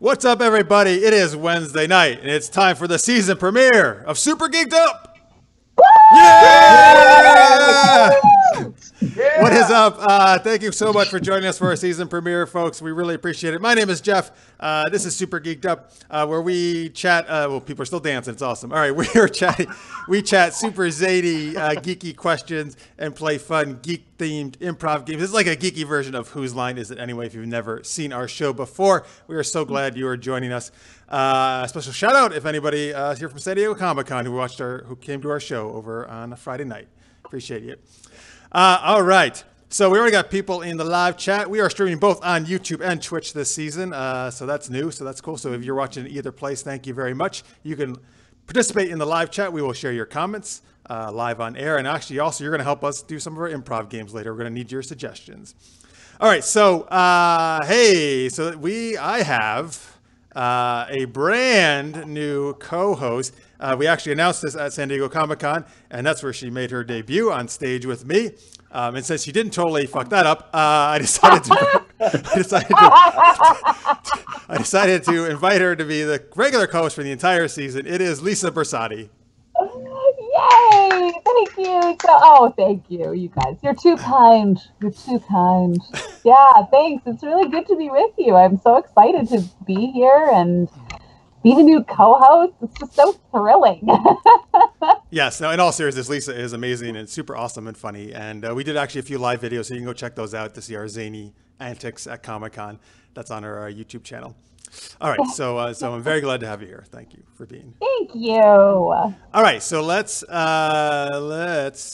What's up, everybody? It is Wednesday night, and it's time for the season premiere of Super Geeked Up! Yeah! Yeah! What is up? Thank you so much for joining us for our season premiere, folks. We really appreciate it. My name is Jeff. This is Super Geeked Up, where we chat. Well, people are still dancing. It's awesome. All right, we are chatting. We chat super zany, geeky questions and play fun geek-themed improv games. This is like a geeky version of Whose Line Is It Anyway? If you've never seen our show before, we are so glad you are joining us. Special shout out if anybody here from San Diego Comic-Con who came to our show over on a Friday night. Appreciate you. All right. So we already got people in the live chat. We are streaming both on YouTube and Twitch this season. So that's new. So that's cool. So if you're watching either place, thank you very much. You can participate in the live chat. We will share your comments live on air. And actually, also, you're going to help us do some of our improv games later. We're going to need your suggestions. All right. So, I have a brand new co-host. We actually announced this at San Diego Comic-Con, and that's where she made her debut on stage with me. And since she didn't totally fuck that up, I decided to invite her to be the regular co-host for the entire season. It is Lisa Bersati. Yay! Thank you. Thank you, you guys. You're too kind. You're too kind. Yeah, thanks. It's really good to be with you. I'm so excited to be here and be the new co-host. It's just so thrilling. Yes. Now, in all seriousness, Lisa is amazing and super awesome and funny. And we did actually a few live videos, so you can go check those out to see our zany antics at Comic-Con. That's on our YouTube channel. All right. So I'm very glad to have you here. Thank you for being. Thank you. All right. So let's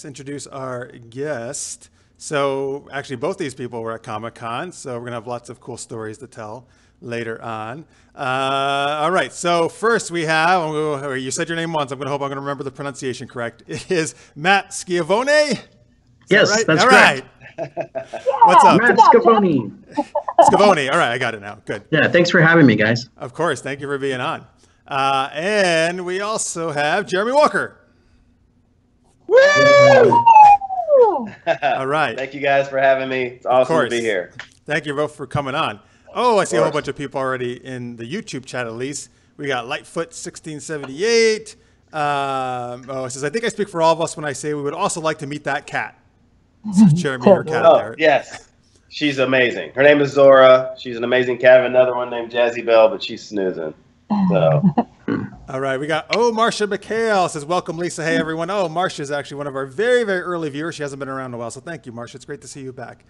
introduce our guest. So actually, both these people were at Comic-Con, so we're gonna have lots of cool stories to tell later on. All right. So first we have, you said your name once. I'm going to hope I'm going to remember the pronunciation correct. It is Matt Schiavone. Yes, right? that's all correct. Right. What's up? Matt Schiavone. Schiavone. All right. I got it now. Good. Yeah. Thanks for having me, guys. Of course. Thank you for being on. And we also have Jeremy Walker. Woo! All right. Thank you guys for having me. It's awesome to be here. Thank you both for coming on. Oh, I see a whole bunch of people already in the YouTube chat, at least. We got Lightfoot1678. It says, I think I speak for all of us when I say we would also like to meet that cat. So Jeremy, your cat there. Yes. She's amazing. Her name is Zora. She's an amazing cat. I have another one named Jazzy Bell, but she's snoozing. So. All right. We got, Marcia McHale says, welcome, Lisa. Hey, everyone. Oh, Marcia is actually one of our very, very early viewers. She hasn't been around in a while. So thank you, Marcia. It's great to see you back.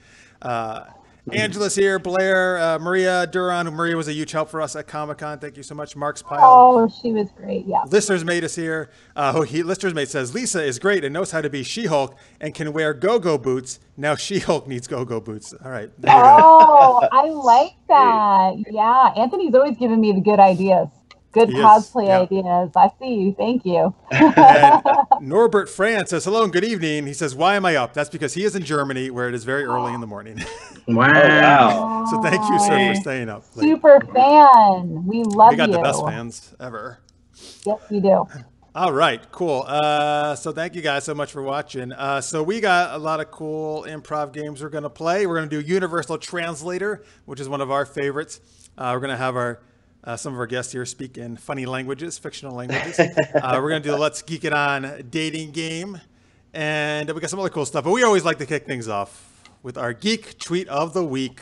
Angela's here, Blair, Maria Duran. Maria was a huge help for us at Comic-Con. Thank you so much. Mark's Pile. Oh, she was great, yeah. Lister's Mate is here. Lister's Mate says, Lisa is great and knows how to be She-Hulk and can wear go-go boots. Now She-Hulk needs go-go boots. All right. There you go. I like that. Yeah, Anthony's always giving me the good ideas. Good cosplay ideas. I see you. Thank you. And Norbert France says, hello and good evening. He says, why am I up? That's because he is in Germany where it is very early in the morning. Wow. So thank you, sir, for staying up late. Super fan. We love you. We got the best fans ever. Yes, we do. All right, cool. So thank you guys so much for watching. So we got a lot of cool improv games we're going to play. We're going to do Universal Translator, which is one of our favorites. We're going to have some of our guests here speak in funny languages, fictional languages. We're going to do the Let's Geek It On dating game. And we got some other cool stuff. But we always like to kick things off with our Geek Tweet of the Week.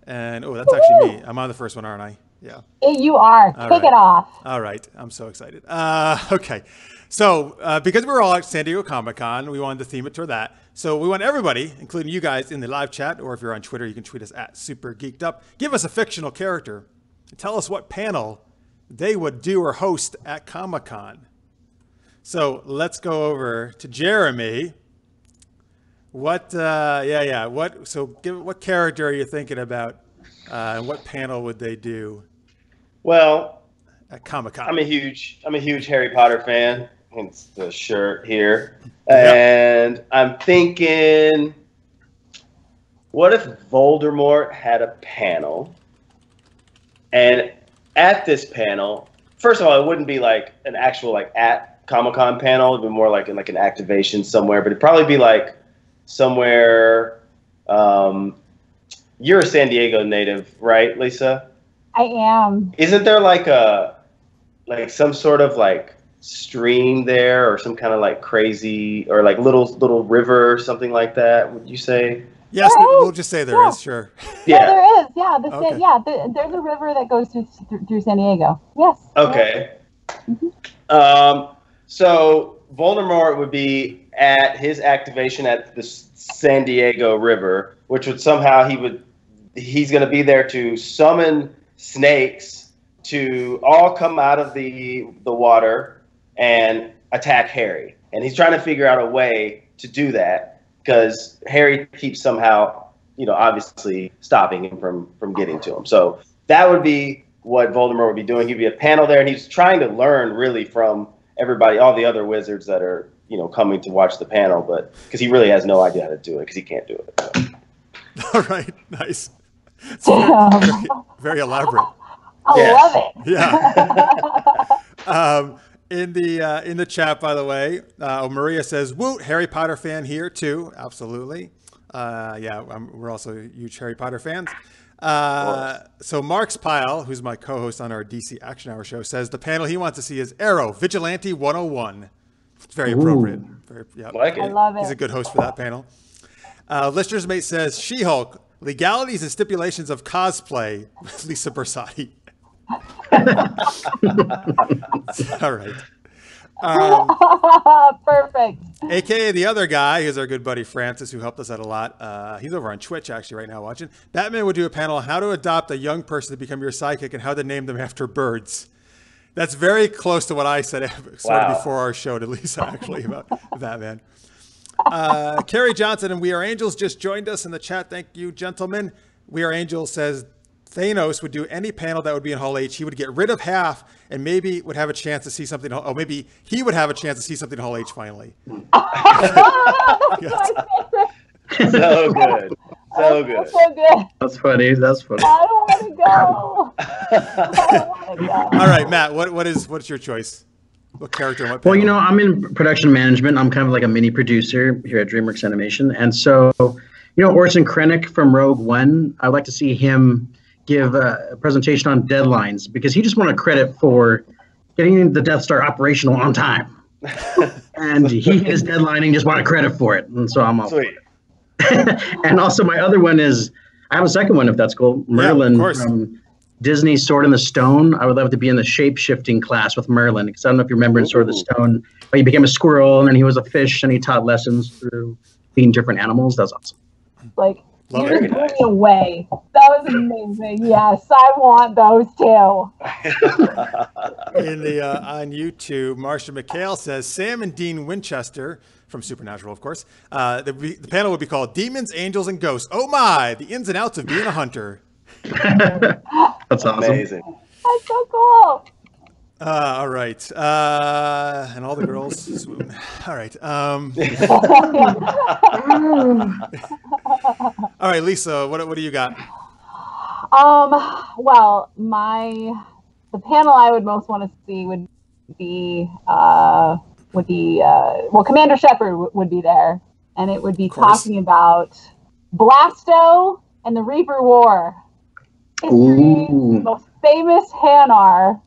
And, that's actually me. I'm on the first one, aren't I? Yeah. You are. Kick it off. All right. I'm so excited. Okay. So because we're all at San Diego Comic-Con, we wanted to theme it toward that. So we want everybody, including you guys in the live chat, or if you're on Twitter, you can tweet us at Super Geeked Up. Give us a fictional character. Tell us what panel they would do or host at Comic-Con. So let's go over to Jeremy. What character are you thinking about? And what panel would they do? Well, at Comic-Con. I'm a huge Harry Potter fan. Hence the shirt here. And I'm thinking, what if Voldemort had a panel? And at this panel, first of all, it wouldn't be like an actual at Comic-Con panel. It'd be more like an activation somewhere. But it'd probably be like somewhere. You're a San Diego native, right, Lisa? I am. Isn't there like some sort of like stream there, or some kind of like crazy, or like little river or something like that? Would you say? Yes, we'll just say there is. Sure. Yeah, there is. Yeah, Okay. there's a river that goes through San Diego. Yes. Okay. So Voldemort would be at his activation at the San Diego River, which would somehow he's going to be there to summon snakes to all come out of the water and attack Harry. And he's trying to figure out a way to do that because Harry keeps somehow, obviously stopping him from getting to him. So that would be what Voldemort would be doing. He'd be a panel there, and he's trying to learn really from everybody, all the other wizards that are, coming to watch the panel, but because he really has no idea how to do it because he can't do it. So. All right, nice. Very, very elaborate. I love it. Yeah. In the chat, by the way, Maria says, "Woot, Harry Potter fan here too." Absolutely. We're also huge Harry Potter fans. So Mark's Pile, who's my co-host on our DC Action Hour show, says the panel he wants to see is Arrow Vigilante 101. It's very appropriate. Like it. I love it. He's a good host for that panel. Listener's Mate says She-Hulk, legalities and stipulations of cosplay with Lisa Bersati. All right. Perfect. AKA the other guy, who's our good buddy Francis, who helped us out a lot. He's over on Twitch actually right now watching. Batman would do a panel on how to adopt a young person to become your sidekick and how to name them after birds. That's very close to what I said before our show to Lisa actually about Batman. Carrie Johnson and We Are Angels just joined us in the chat. Thank you, gentlemen. We Are Angels says Thanos would do any panel that would be in Hall H. He would get rid of half and maybe would have a chance to see something. Oh, maybe he would have a chance to see something in Hall H finally. So good. So good. So good. That's funny. That's funny. I don't want to go. I don't want to go. All right, Matt, what's your choice? What character and what panel? Well, I'm in production management. I'm kind of like a mini producer here at DreamWorks Animation. And so, Orson Krennic from Rogue One, I'd like to see him give a presentation on deadlines because he just wanted credit for getting the Death Star operational on time. And he hit his deadline and he just wanted credit for it. And so I'm all sweet. And also my other one is, I have a second one if that's cool. Merlin from Disney's Sword in the Stone. I would love to be in the shape-shifting class with Merlin because I don't know if you remember in Sword of the Stone, but he became a squirrel and then he was a fish and he taught lessons through being different animals. That was awesome. Like, you just blew me away. That was amazing. Yes, I want those too. In the on YouTube, Marcia McHale says Sam and Dean Winchester from Supernatural, of course. The panel would be called Demons, Angels, and Ghosts. Oh my! The ins and outs of being a hunter. That's awesome. Amazing. That's so cool. All right. And all the girls swoon. All right. All right, Lisa, what do you got? Well, the panel I would most want to see would be Commander Shepard would be there, and it would be talking about Blasto and the Reaper War. History's most famous Hanar,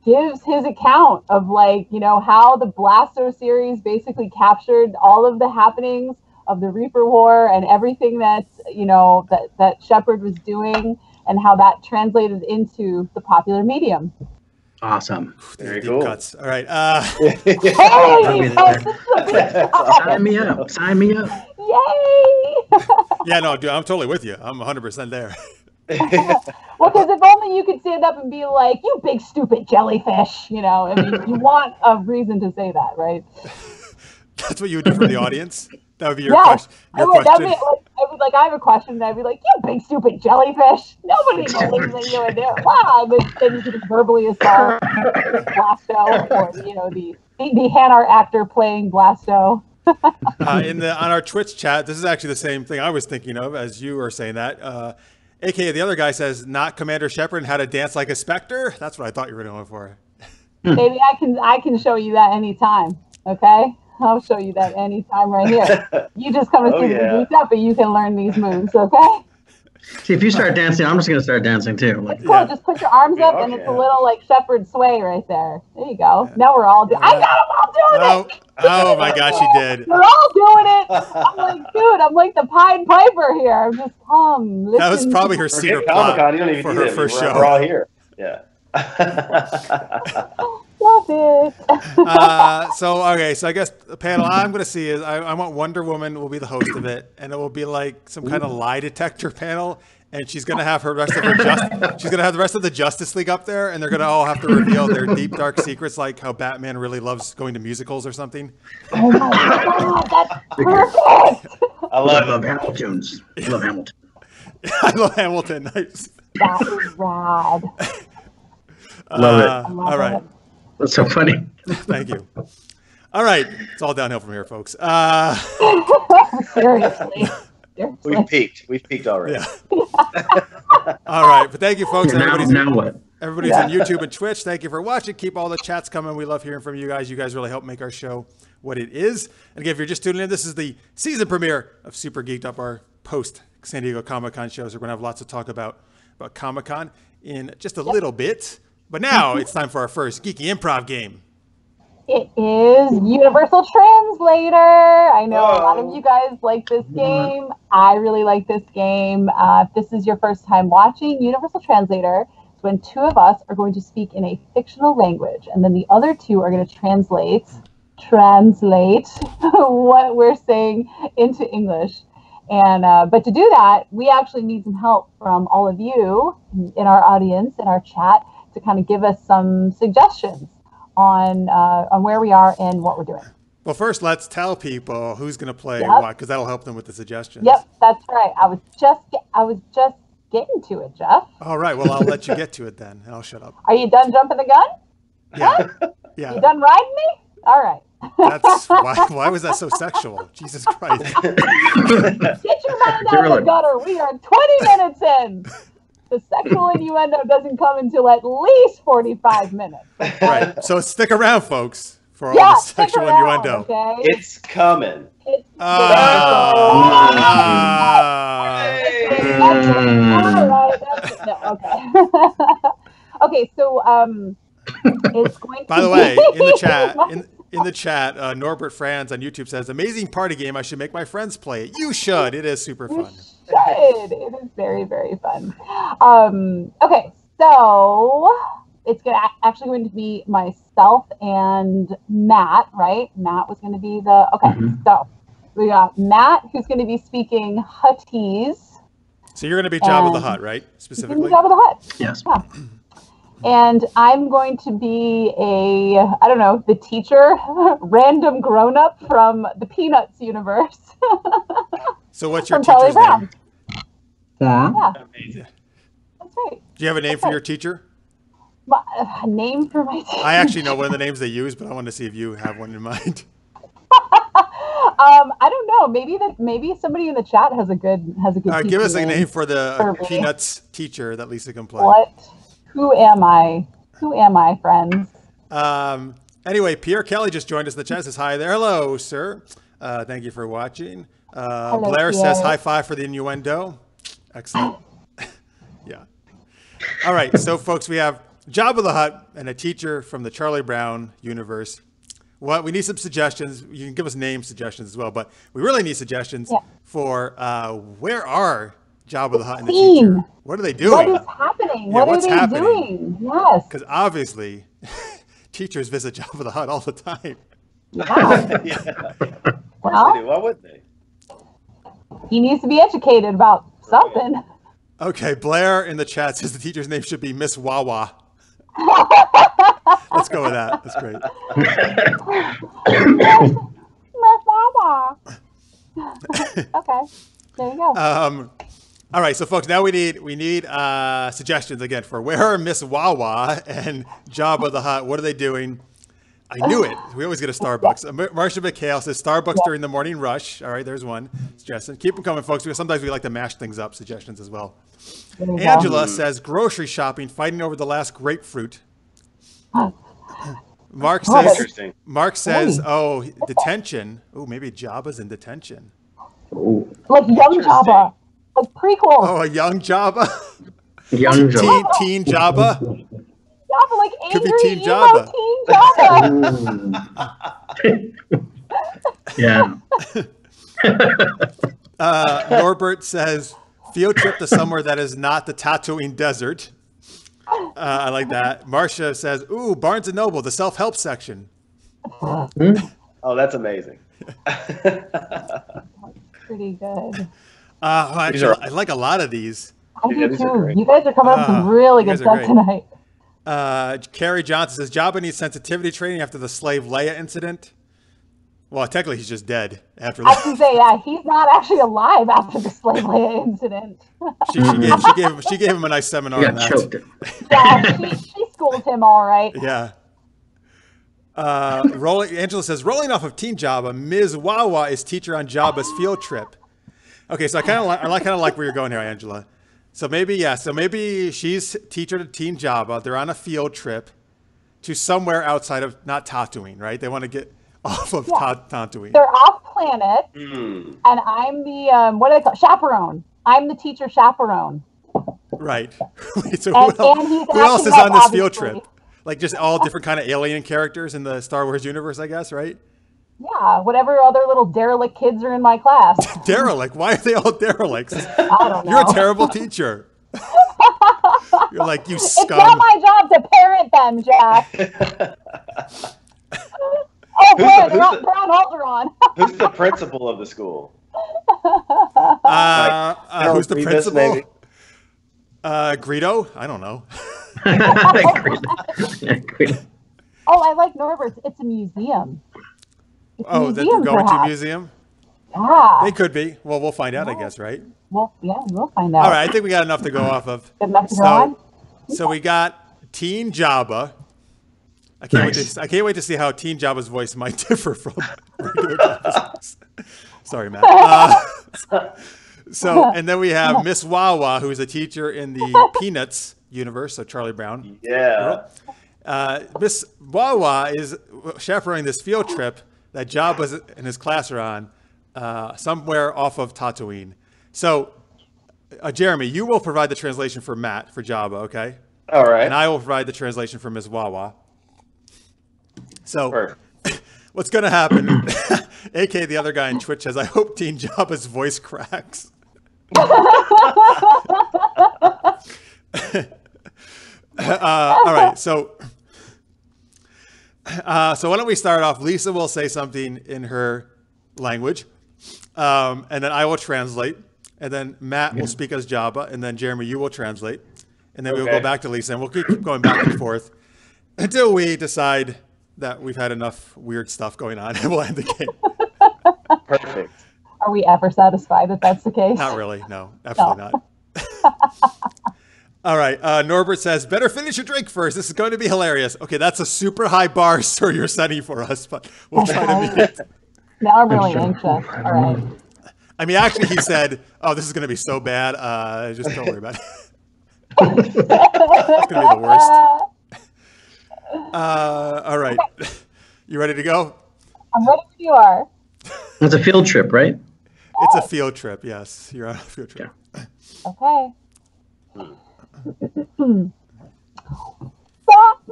gives his account of how the Blasto series basically captured all of the happenings of the Reaper War and everything that's, that Shepard was doing and how that translated into the popular medium. Awesome. Very cool. Cuts. All right. Sign me up. Sign me up. Yay! Yeah, no, dude, I'm totally with you. I'm 100% there. Well, because if only you could stand up and be like, "You big stupid jellyfish," you want a reason to say that, right? That's what you would do for the audience? That would be your question. I have a question, and I'd be like, "You big stupid jellyfish." Nobody believes that you would do it. Wow, but then you could just verbally assault Blasto, or the Hanar actor playing Blasto. On our Twitch chat, this is actually the same thing I was thinking of as you were saying that. AKA the other guy says, not Commander Shepard and how to dance like a specter. That's what I thought you were going for. Maybe I can show you that anytime. Okay, I'll show you that anytime right here. You just come and see me beat up, and you can learn these moves. Okay. See, if you start dancing, I'm just gonna start dancing too. Like, It's cool. Just put your arms up, and it's a little like shepherd sway right there. There you go. Now we're all doing. I got them all doing it. Oh my gosh, you did. We're all doing it. I'm like, dude, I'm like the Pied Piper here. I'm just listen. That was probably her secret plot for her first show. We're all here. Yeah. Love it. So I guess the panel I'm going to see is I want Wonder Woman will be the host of it, and it will be like some kind of lie detector panel, and she's going to have the rest of the Justice League up there, and they're going to all have to reveal their deep dark secrets, like how Batman really loves going to musicals or something. Oh my god, that's perfect. I love Hamilton. I love Hamilton. I love Hamilton. Nice. That is rad. Love it. All right. That's so funny. Thank you. All right. It's all downhill from here, folks. Seriously. We've peaked already. Yeah. All right. But thank you, folks. Now what? Everybody's on YouTube and Twitch. Thank you for watching. Keep all the chats coming. We love hearing from you guys. You guys really help make our show what it is. And again, if you're just tuning in, this is the season premiere of Super Geeked Up, our post San Diego Comic-Con shows. We're going to have lots to talk about Comic-Con in just a little bit. But now it's time for our first geeky improv game. It is Universal Translator. I know a lot of you guys like this game. I really like this game. If this is your first time watching Universal Translator, it's when two of us are going to speak in a fictional language, and then the other two are going to translate what we're saying into English. And but to do that, we actually need some help from all of you in our audience, in our chat, to kind of give us some suggestions on where we are and what we're doing. Well, first, let's tell people who's going to play what, because that'll help them with the suggestions. Yep, that's right. I was just getting to it, Jeff. All right. Well, I'll let you get to it then, and I'll shut up. Are you done jumping the gun? Yeah. Yeah. You done riding me? All right. That's why was that so sexual? Jesus Christ. Get your mind out of the gutter. We are 20 minutes in. The sexual innuendo doesn't come until at least 45 minutes. Okay? Right. So stick around, folks, for all the sexual innuendo. Okay? It's coming. Okay, so it's going to By the way, in the chat, Norbert Franz on YouTube says, "Amazing party game. I should make my friends play it." You should. It is super fun. It is very, very fun. Okay, so it's actually going to be myself and Matt, right? Matt was going to be so we got Matt, who's going to be speaking Huttese. So you're going to be Jabba the Hutt, right? Specifically? Jabba the Hutt. Yes. Yeah. And I'm going to be the teacher, random grown-up from the Peanuts universe. So what's your teacher's name? Yeah. Amazing. That's right. Do you have a name for your teacher? A name for my teacher? I actually know one of the names they use, but I want to see if you have one in mind. I don't know. Maybe somebody in the chat has a good give us a name for the Peanuts teacher that Lisa can play. What? Who am I? Friends? Anyway, Pierre Kelly just joined us in the chat. Says hi there. Hello, sir. Thank you for watching. Hello, Blair Pierre. says high five for the innuendo. Excellent. Yeah. All right. So, folks, we have Jabba the Hutt and a teacher from the Charlie Brown universe. We need some suggestions. You can give us name suggestions as well, but we really need suggestions for where are Jabba the Hutt and the teacher? What are they doing? What is happening? Yeah, what are they doing? Yes. Because obviously, teachers visit Jabba the Hutt all the time. Yeah. Well, why would they? He needs to be educated about something. Okay, Blair in the chat says the teacher's name should be Miss Wawa. Let's go with that. That's great. Miss Wawa. Okay, there you go. All right, so folks, now we need suggestions again for where are Miss Wawa and Jabba the Hutt. What are they doing? I knew it. We always get a Starbucks. Marcia McHale says Starbucks during the morning rush. All right, there's one suggestion. Keep them coming, folks, because sometimes we like to mash things up, suggestions as well. Angela says grocery shopping, fighting over the last grapefruit. Mark says, detention. Oh, maybe Jabba's in detention. Like young Jabba. Like prequels. Oh, a young Jabba? Young Joe. Teen Jabba? Jabba, like Could be angry Teen emo Jabba. Teen Jabba. Yeah. Norbert says, field trip to somewhere that is not the Tatooine desert. I like that. Marcia says, ooh, Barnes & Noble, the self-help section. Oh, that's amazing. Pretty good. Actually, I like a lot of these. I do these are too. great. You guys are coming up with some really you good guys are stuff tonight. Carrie Johnson says, Jabba needs sensitivity training after the slave Leia incident. Well, technically, he's just dead after I that. can say, yeah, he's not actually alive after the slave Leia incident. She gave him a nice seminar You on got that. choked. Yeah, she schooled him all right. Yeah. Angela says, rolling off of Teen Jabba, Ms. Wawa is teacher on Jabba's field trip. Okay, so I kind of like where you're going here, Angela. So maybe she's teacher to Teen Jabba. They're on a field trip to somewhere outside of not Tatooine, right? They want to get off of Tatooine. They're off planet, and I'm the what do I call it? Chaperone. I'm the teacher chaperone. Right. Wait, so And who else he's is on this acting field up, obviously. trip? Like just all different kind of alien characters in the Star Wars universe, I guess, right? Yeah, whatever other little derelict kids are in my class. Derelict. Why are they all derelicts? I don't know. You're a terrible teacher. You're like, you It's scum. not my job to parent them, Jack. Oh boy, they're on Alderaan. Who's the principal of the school? Who's the Grievous, principal? maybe? Greedo? I don't know. Oh, I like Norbert's. It's a museum. It's a That they're museum, going to a perhaps. museum? Yeah. They could be. Well, we'll find out, I guess, right? Well, yeah, we'll find out. All right, I think we got enough to go off of. Good enough to go on? So we got Teen Jabba. I can't wait to see how Teen Jabba's voice might differ from regular Jabba's voice. Sorry, Matt. And then we have Miss Wawa, who is a teacher in the Peanuts universe, so Charlie Brown. Yeah. Miss Wawa is chaperoning this field trip that Jabba and his class are on somewhere off of Tatooine. So, Jeremy, you will provide the translation for Matt, for Jabba, okay? All right. And I will provide the translation for Miss Wawa. So, Perfect. what's going to happen, a.k.a. the other guy in Twitch says, I hope Teen Jabba's voice cracks. All right, so why don't we start off? Lisa will say something in her language, and then I will translate, and then Matt will speak as Jabba, and then Jeremy, you will translate, and then we'll go back to Lisa, and we'll keep going back and forth until we decide that we've had enough weird stuff going on, and we'll end the game. Perfect. Are we ever satisfied that that's the case? Not really, no, absolutely not. All right, Norbert says, better finish your drink first. This is going to be hilarious. Okay, that's a super high bar, sir, you're setting for us, but we'll try to meet it. Now I'm really anxious. All right. I mean, actually, he said, oh, this is going to be so bad. Just don't worry about it. It's going to be the worst. All right. You ready to go? I'm ready when you are. It's a field trip, right? It's a field trip, yes. You're on a field trip. Yeah. Okay.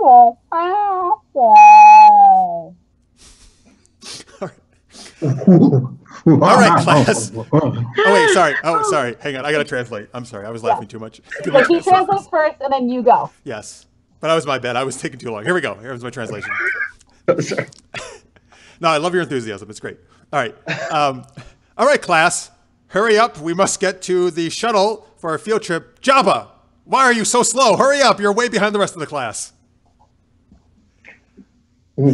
All right, class. Oh, wait, sorry. Oh, sorry. Hang on. I got to translate. I'm sorry. I was laughing too much. So he translates first, and then you go. Yes. But that was my bad. I was taking too long. Here we go. Here's my translation. Sorry. No, I love your enthusiasm. It's great. All right. All right, class. Hurry up. We must get to the shuttle for our field trip. Jabba, why are you so slow? Hurry up. You're way behind the rest of the class. Are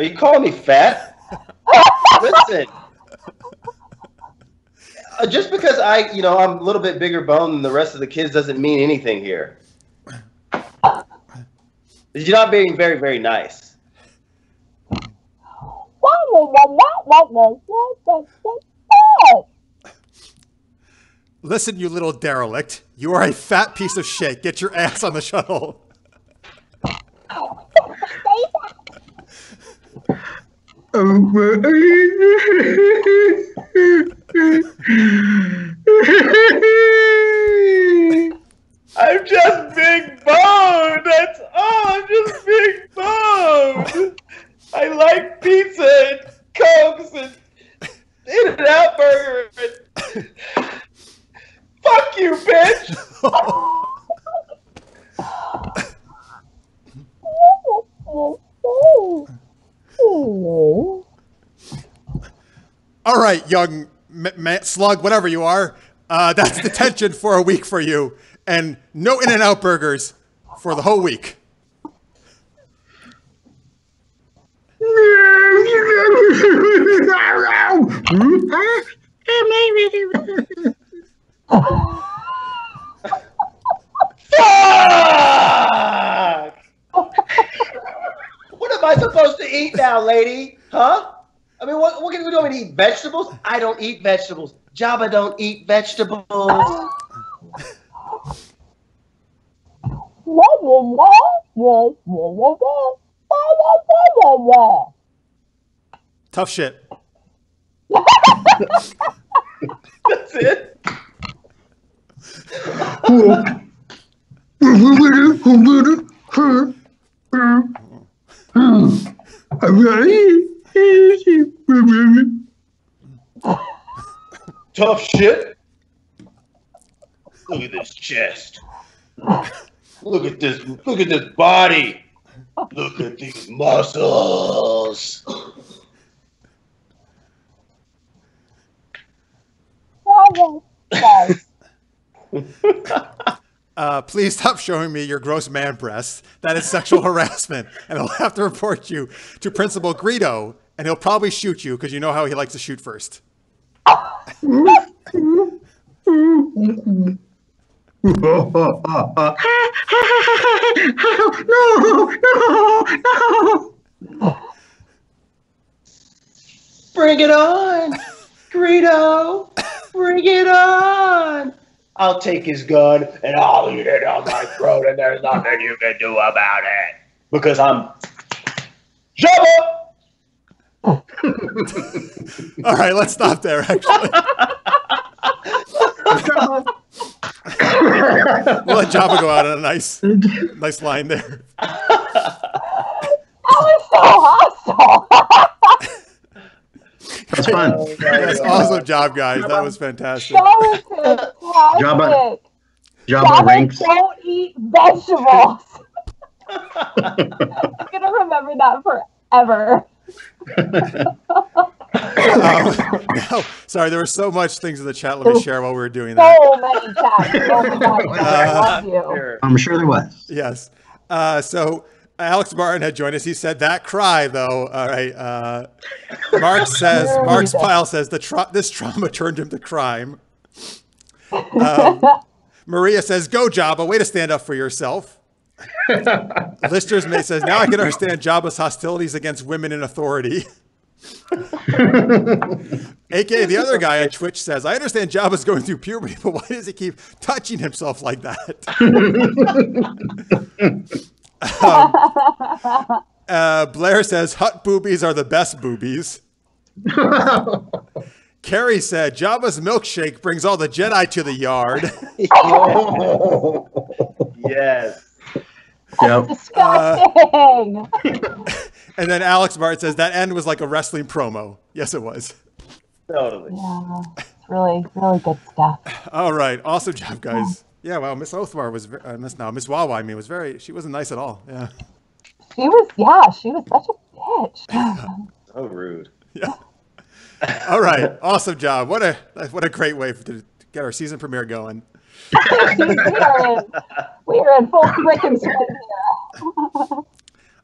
you calling me fat? Listen. Just because I'm a little bit bigger bone than the rest of the kids doesn't mean anything here. You're not being very, very nice. Listen, you little derelict. You are a fat piece of shit. Get your ass on the shuttle. I'm just big boned. That's all. I'm just big boned. I like pizza and Cokes and In-N-Out Burger. Fuck you, bitch. All right, young slug, whatever you are. That's detention for a week for you, and no In-N-Out burgers for the whole week. Fuck! What am I supposed to eat now, lady? Huh? I mean, what can we do? I mean, eat vegetables? I don't eat vegetables. Jabba don't eat vegetables. Tough shit. That's it. Tough shit. Look at this chest. Look at this body. Look at these muscles. Please stop showing me your gross man breasts. That is sexual harassment, and I'll have to report you to Principal Greedo, and he'll probably shoot you because you know how he likes to shoot first. Bring it on, Greedo. Bring it on. I'll take his gun and I'll eat it on my throat, and there's nothing you can do about it because I'm Jabba. All right, let's stop there, actually. We'll let Jabba go out on a nice line there. That was so hostile. That's fun. Oh, That's awesome job, guys. That was fantastic. That was fantastic. Jabba ranks. Don't eat vegetables. I'm gonna remember that forever. No, sorry, there was so much things in the chat. Let me share while we were doing that. So many chats. Oh my God. I love you. I'm sure there was. Yes. So Alex Martin had joined us. He said that cry, though. All right. Mark's pile says this trauma turned him to crime. Maria says, "Go Jabba. Way to stand up for yourself." Lister's May says, "Now I can understand Jabba's hostilities against women in authority." AKA the other guy on Twitch says, "I understand Jabba's going through puberty, but why does he keep touching himself like that?" Blair says, "Hut boobies are the best boobies." Carrie said, "Jabba's milkshake brings all the Jedi to the yard." Yes. Yep. Disgusting. And then Alex Martin says, "That end was like a wrestling promo." Yes, it was. Totally. Yeah, it's really, really good stuff. All right. Awesome job, guys. Yeah, well, Miss Othmar was, Miss Wawa, I mean, she wasn't nice at all. Yeah. She was such a bitch. So rude. Yeah. All right. Awesome job. What a great way to get our season premiere going. we are in full freaking swing here.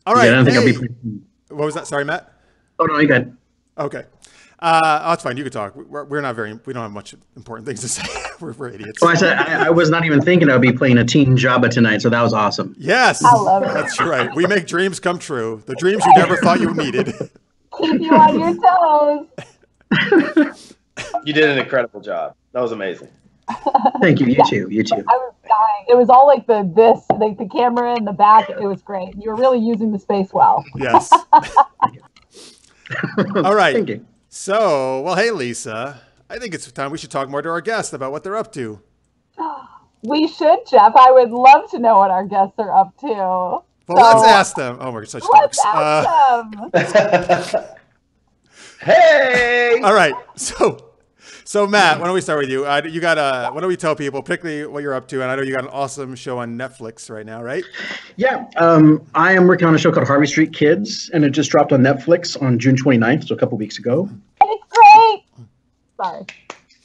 All right. Yeah, I don't think I'll Hey. be. What was that? Sorry, Matt? Oh no, you good. Okay. That's fine. You can talk. We don't have much important things to say. we're idiots. Oh, I said I was not even thinking I'd be playing a Teen Jabba tonight, so that was awesome. Yes. I love it. That's right. We make dreams come true. The dreams you never thought you needed. Keep you on your toes. You did an incredible job. That was amazing. Thank you. You too. I was dying. It was all like the camera in the back. It was great. You were really using the space well. Yes. All right. Thank you. So, well, hey, Lisa. I think it's time we should talk more to our guests about what they're up to. We should, Jeff. I would love to know what our guests are up to. Well, let's ask them. Oh, we're such let's dorks. ask them. Hey! All right. So Matt, why don't we start with you? Why don't we tell people, particularly what you're up to? And I know you got an awesome show on Netflix right now, right? Yeah, I am working on a show called Harvey Street Kids, and it just dropped on Netflix on June 29th, so a couple weeks ago. It's great. Sorry.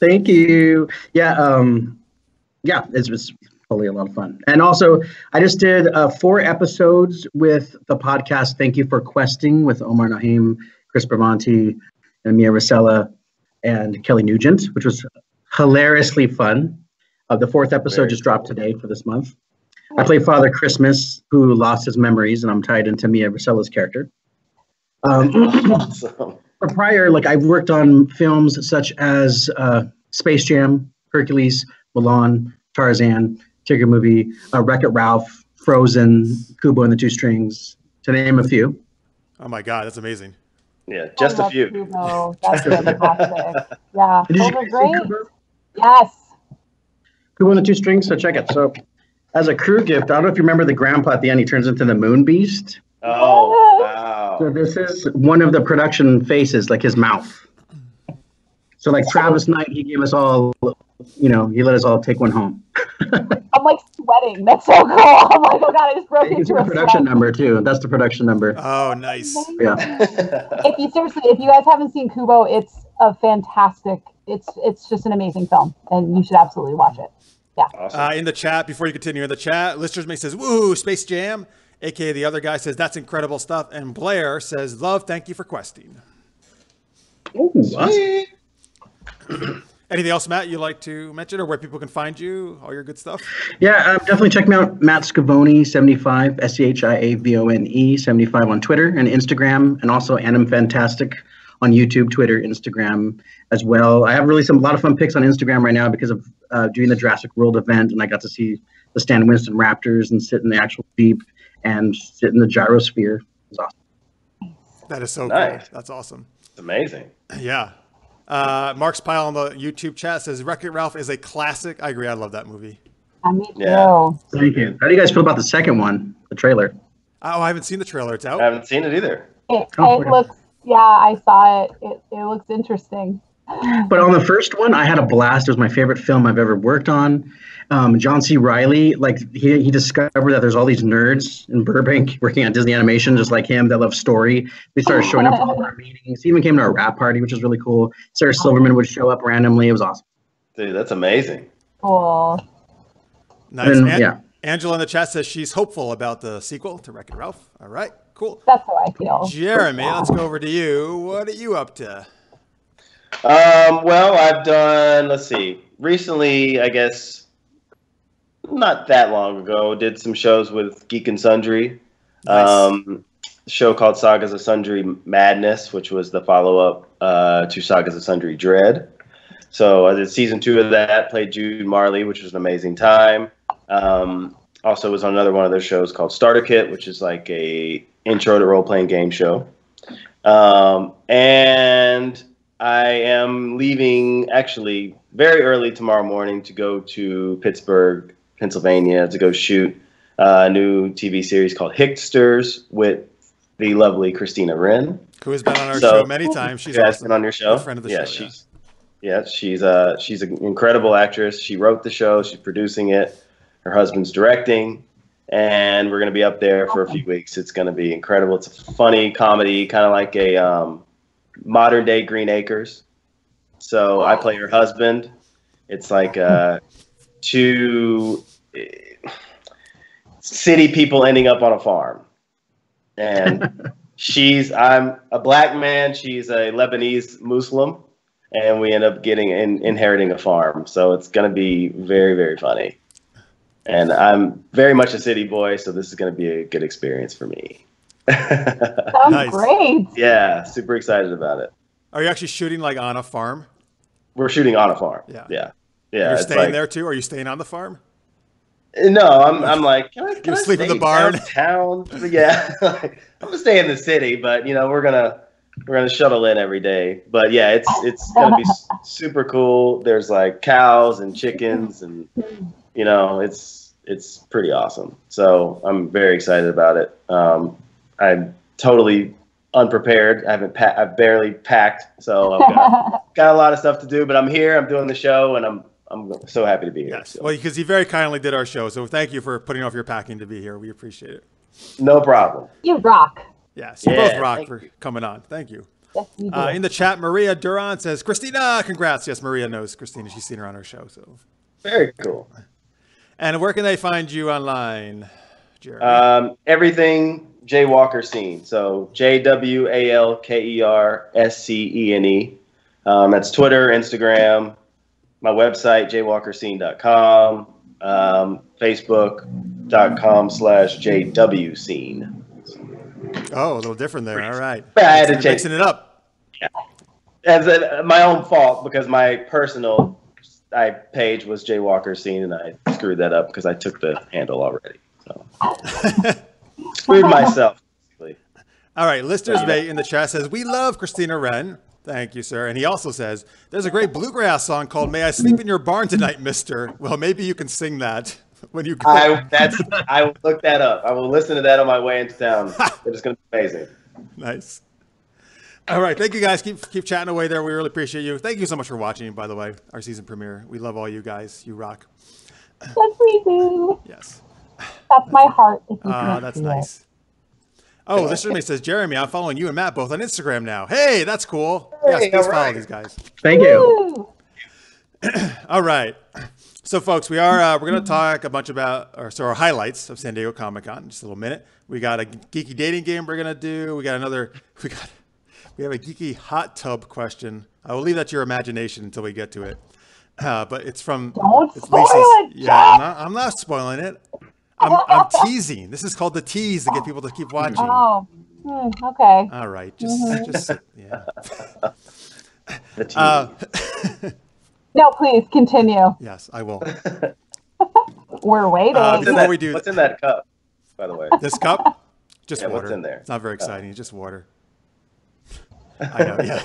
Thank you. Yeah, it was totally a lot of fun. And also, I just did 4 episodes with the podcast Thank You for Questing with Omar Naheem, Chris Bramanti, and Mia Rosella, and Kelly Nugent, which was hilariously fun. The 4th episode just dropped today for this month. I play Father Christmas, who lost his memories, and I'm tied into Mia Rosella's character. Awesome. Prior, I've worked on films such as Space Jam, Hercules, Mulan, Tarzan, Tigger Movie, Wreck-It Ralph, Frozen, Kubo and the Two Strings, to name a few. Oh my God, that's amazing. Yeah, just a few. Kubo. That's fantastic. Yeah, Did those you are guys see great. Kubo? Yes. Kubo and the Two Strings, so check it. So, as a crew gift, I don't know if you remember the grandpa at the end, he turns into the Moon Beast. Oh, wow. So this is one of the production faces, his mouth. So Travis Knight, he gave us all, he let us all take one home. I'm sweating. That's so cool. I'm oh God, I just broke It's into the a production sweat. number too. That's the production number. Oh, nice. Yeah. If you guys haven't seen Kubo, it's a fantastic, it's just an amazing film, and you should absolutely watch it. Yeah. Awesome. In the chat, before you continue in the chat, listeners may says, woo, Space Jam. AKA the other guy says, that's incredible stuff. And Blair says, love, thank you for questing. Ooh, awesome. Anything else, Matt, you'd like to mention, or where people can find you, all your good stuff? Yeah, definitely check me out, Matt Schiavone 75, Schiavone 75 on Twitter and Instagram, and also Anim Fantastic on YouTube, Twitter, Instagram as well. I have really a lot of fun pics on Instagram right now because of doing the Jurassic World event, and I got to see the Stan Winston Raptors and sit in the actual Jeep and sit in the gyrosphere. It was awesome. That is so Nice. cool. That's awesome. It's amazing. Yeah. Mark's Pile on the YouTube chat says, Wreck-It Ralph is a classic. I agree. I love that movie. Me too. Yeah. Thank you. How do you guys feel about the second one, the trailer? Oh, I haven't seen the trailer. It's out. I haven't seen it either. It okay. looks, yeah, I saw it. It looks interesting. But on the first one, I had a blast. It was my favorite film I've ever worked on. John C. Reilly, he discovered that there's all these nerds in Burbank working on Disney Animation, just like him, that love story. They started showing up to all our meetings. He even came to our rap party, which was really cool. Sarah Silverman would show up randomly. It was awesome. Dude, that's amazing. Cool. Nice. And, yeah. Angela in the chat says she's hopeful about the sequel to Wreck-It Ralph. All right, cool. That's how I feel. Jeremy, let's go over to you. What are you up to? Well, I've done, let's see, recently, I guess, not that long ago, did some shows with Geek and Sundry. Nice. Show called Sagas of Sundry Madness, which was the follow-up to Sagas of Sundry Dread. So I did season 2 of that, played Jude Marley, which was an amazing time. Also was on another one of their shows called Starter Kit, which is like a intro to role-playing game show. And I am leaving actually very early tomorrow morning to go to Pittsburgh, Pennsylvania to go shoot a new TV series called Hicksters with the lovely Christina Wren. Who has been on our show many times. She's awesome. Been on your show. A friend of the show. She's an incredible actress. She wrote the show. She's producing it. Her husband's directing. And we're going to be up there for a few weeks. It's going to be incredible. It's a funny comedy, kind of like a modern day Green Acres. So I play her husband. It's like two city people ending up on a farm. And I'm a black man. She's a Lebanese Muslim. And we end up inheriting a farm. So it's going to be very, very funny. And I'm very much a city boy, so this is going to be a good experience for me. Sounds Nice. great. Yeah, super excited about it. Are you actually shooting on a farm? We're shooting on a farm. Yeah. Yeah. You're it's staying there too? Are you staying on the farm? No, I'm like, can I sleep in stay the barn? downtown? Yeah, I'm gonna stay in the city, but we're gonna We're gonna shuttle in every day, but yeah, it's gonna be super cool. There's like cows and chickens, and you know, it's pretty awesome. So I'm very excited about it. I'm totally unprepared. I've barely packed, so I've got a lot of stuff to do. But I'm here. I'm doing the show, and I'm so happy to be here. Yes, So. well, because you very kindly did our show, so thank you for putting off your packing to be here. We appreciate it. No problem. You rock. Yes, you Yeah, both rock thank for you. coming on. Thank you. Yes, you do. In the chat, Maria Duran says, Christina, congrats. Yes, Maria knows Christina. She's seen her on our show. So, Very cool. and where can they find you online, Jeremy? Everything Jay Walker Scene. So JWALKERSCENE. That's Twitter, Instagram, my website, jwalkerscene.com, Facebook.com/JWScene. Oh, a little different there. All right. I had to change Mixing it up. Yeah. As my own fault, because my personal page was Jay Walker Scene, and I screwed that up because I took the handle already. So screwed myself. Basically. All right. Listeners Mate in the chat says, we love Christina Wren. Thank you, sir. And he also says, there's a great bluegrass song called May I Sleep in Your Barn Tonight, Mister. Well, maybe you can sing that when you go. I will look that up. I will listen to that on my way into town. It's going to be amazing. Nice. All right. Thank you, guys. Keep chatting away there. We really appreciate you. Thank you so much for watching, by the way, our season premiere. We love all you guys. You rock. Yes, we do. Yes. That's my heart. If you can That's see it. nice. Oh, this survey says, Jeremy, I'm following you and Matt both on Instagram now. Hey, that's cool. Yes, Hey, please all follow right. these guys. Thank you. Woo! All right. So, folks, we're going to talk a bunch about our highlights of San Diego Comic-Con in just a little minute. We got a geeky dating game we're going to do. We have a geeky hot tub question. I will leave that to your imagination until we get to it. But it's from Don't it's spoil Lisa's. it, Yeah, I'm not spoiling it. I'm teasing. This is called the tease to get people to keep watching. Oh, okay. All right, just sit. Yeah. The team. No, please continue. Yes, I will. We're waiting. Before we do What's in that cup, by the way? this cup, just Yeah, water. what's in there? It's not very exciting. It's just water. I know. Yeah.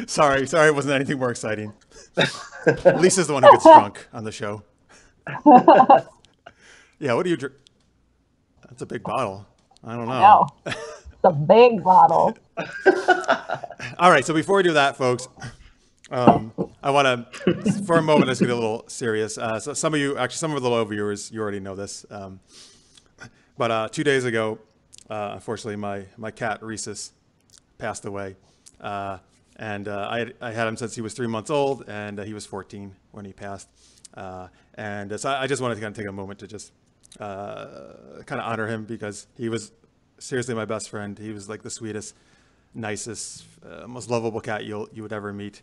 Sorry, it wasn't anything more exciting. Lisa's the one who gets drunk on the show. Yeah, what do you drink? That's a big bottle. I don't know. No, it's a big bottle. All right, so before we do that, folks, I want to, for a moment, let's get a little serious. So some of the low viewers, you already know this. But 2 days ago, unfortunately, my cat, Rhesus, passed away. And I had him since he was 3 months old, and he was 14 when he passed. And so I just wanted to kind of take a moment to just kind of honor him, because he was seriously my best friend. He was like the sweetest, nicest, most lovable cat you would ever meet.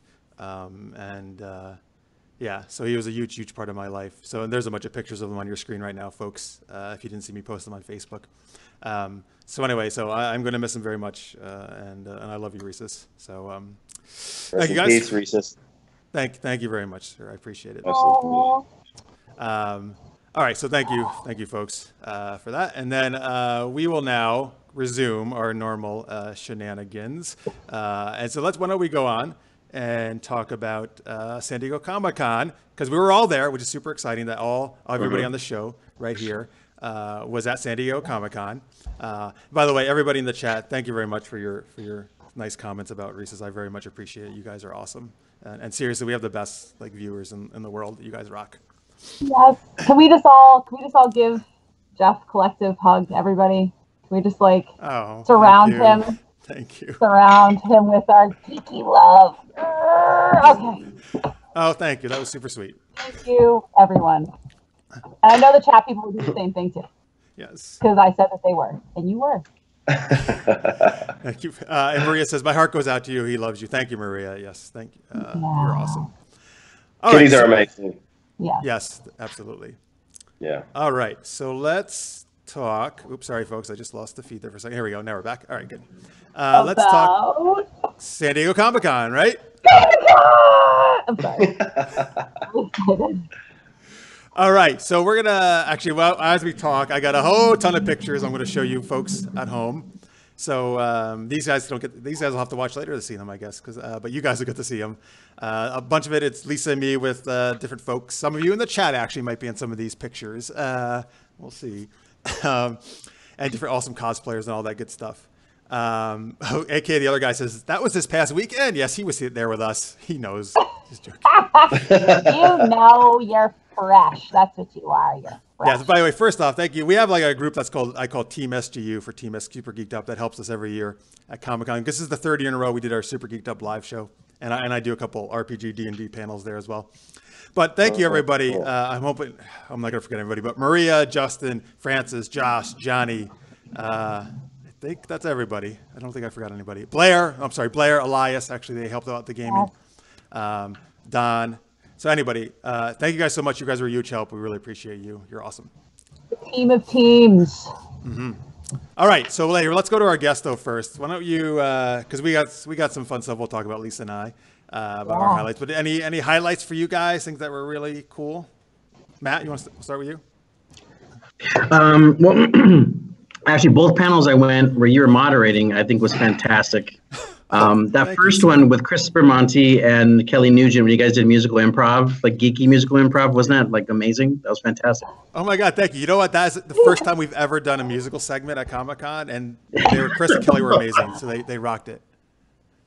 Yeah, so he was a huge part of my life. So, and there's a bunch of pictures of him on your screen right now, folks, if you didn't see me post them on Facebook. So anyway, I'm going to miss him very much, and I love you, Rhesus. So thank you, guys. Peace, Rhesus. Thank you very much, sir. I appreciate it. Aw. All right, so thank you, folks, for that. And then we will now resume our normal shenanigans. And so why don't we go on and talk about San Diego Comic-Con, because we were all there, which is super exciting that everybody on the show right here was at San Diego Comic-Con. By the way, everybody in the chat, thank you very much for your nice comments about Reese's. I very much appreciate it. You guys are awesome. And seriously, we have the best viewers in the world. You guys rock. Yes. Can we just all give Jeff collective hug, everybody? Can we just surround him? Thank you. Surround him with our geeky love. Okay. Oh, thank you. That was super sweet. Thank you, everyone. And I know the chat people will do the same thing too. Yes. Because I said that they were, and you were. Thank you. And Maria says, my heart goes out to you. He loves you. Thank you, Maria. Yes, thank you. You're awesome. All Kitties right, are amazing. Yeah. Yes, absolutely. Yeah. All right, so let's talk. Oops, sorry, folks. I just lost the feed there for a second. Here we go. Now we're back. All right, good. Let's talk San Diego Comic-Con, right? I'm sorry. I'm excited. All right, so we're going to as we talk, I got a whole ton of pictures I'm going to show you folks at home. So these guys don't get. These guys will have to watch later to see them, I guess. But you guys will get to see them. A bunch of it's Lisa and me with different folks. Some of you in the chat actually might be in some of these pictures. We'll see. And different awesome cosplayers and all that good stuff. AK, the other guy says, that was this past weekend. Yes, he was there with us. He knows. Just joking. You know you're fresh. That's what you are. You're fresh. Yeah, so by the way, first off, thank you. We have like a group I call Team SGU for Team Super Geeked Up that helps us every year at Comic-Con. This is the third year in a row we did our Super Geeked Up live show. And I do a couple RPG D&D panels there as well. But thank you, everybody. I'm hoping I'm not going to forget everybody, but Maria, Justin, Francis, Josh, Johnny, I think that's everybody. I don't think I forgot anybody. Blair, Elias, actually, they helped out the gaming. Don. So anybody, thank you guys so much. You guys were a huge help. We really appreciate you. You're awesome. The team of teams. Mm-hmm. All right, so let's go to our guest though first. Why don't you? Because we got some fun stuff we'll talk about, Lisa and I, about our highlights. But any highlights for you guys? Things that were really cool. Matt, you want to start with you? Well, actually, both panels I went where you were moderating, I think was fantastic. That first one with Christopher Monty and Kelly Nugent, when you guys did musical improv, like geeky musical improv, wasn't that like amazing? That was fantastic. Oh my God, thank you. You know what? That's the first time we've ever done a musical segment at Comic-Con, and Chris and Kelly were amazing, so they rocked it.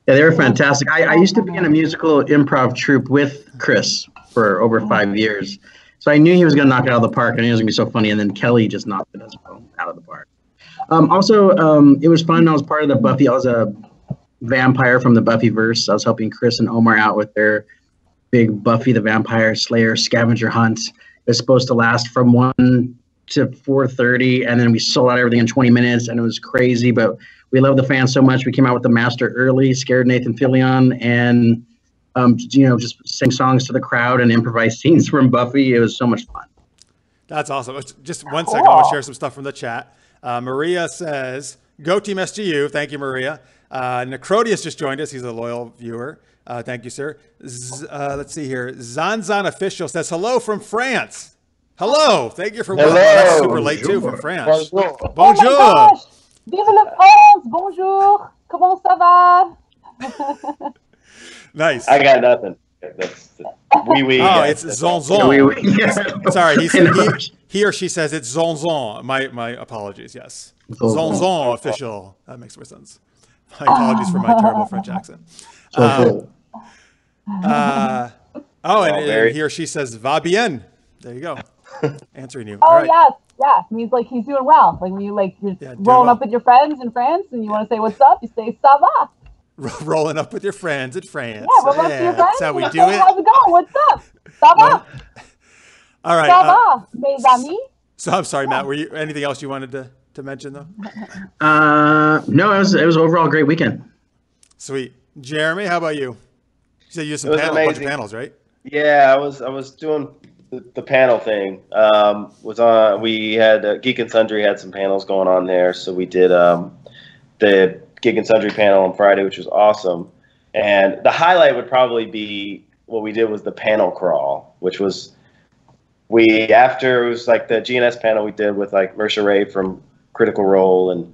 Yeah, they were fantastic. I used to be in a musical improv troupe with Chris for over 5 years, so I knew he was going to knock it out of the park. I knew it was going to be so funny, and then Kelly just knocked it as well out of the park. Also, it was fun. I was part of the Buffy. I was a vampire from the Buffyverse. I was helping Chris and Omar out with their big Buffy the Vampire Slayer scavenger hunt. It was supposed to last from 1 to 4:30, and then we sold out everything in 20 minutes, and it was crazy. But we love the fans so much. We came out with the master early, scared Nathan Fillion, and just sang songs to the crowd and improvised scenes from Buffy. It was so much fun. That's awesome. Just 1 second. I want to share some stuff from the chat. Maria says, "Go Team SGU." Thank you, Maria. Necrodius just joined us. He's a loyal viewer. Thank you, sir. Let's see here. Zanzan Official says, hello from France. Hello. Thank you for watching. That's super late, too, from France. Bonjour. Bonjour. Oh my gosh. Vive la France. Bonjour. Comment ça va? Nice. I got nothing. That's oui. Oh, it's Zonzon. Oui, oui. Sorry, he or she says it's Zonzon. My apologies, yes. Zonzon Official. That makes more sense. My apologies for my terrible French accent. And he or she says, va bien. There you go. Answering you. Oh, all right. yeah. It means like he's doing well. Like when you're rolling up with your friends in France and you want to say what's up, you say ça va. Rolling up with your friends in France. Yeah, roll up with your friends. That's how we do Hey, it. how's it going? What's up? Ça va? All right. Ça va, mes amis? So I'm sorry, Matt. Were you anything else you wanted to mention though? No, it was overall a great weekend. Sweet. Jeremy, how about you? You said you did some It was bunch of panels, right? Yeah, I was doing the panel thing. We had Geek and Sundry had some panels going on there, so we did the Geek and Sundry panel on Friday, which was awesome. And the highlight would probably be what we did was the panel crawl, which was after it was like the GNS panel we did with like Mersha Ray from Critical Role and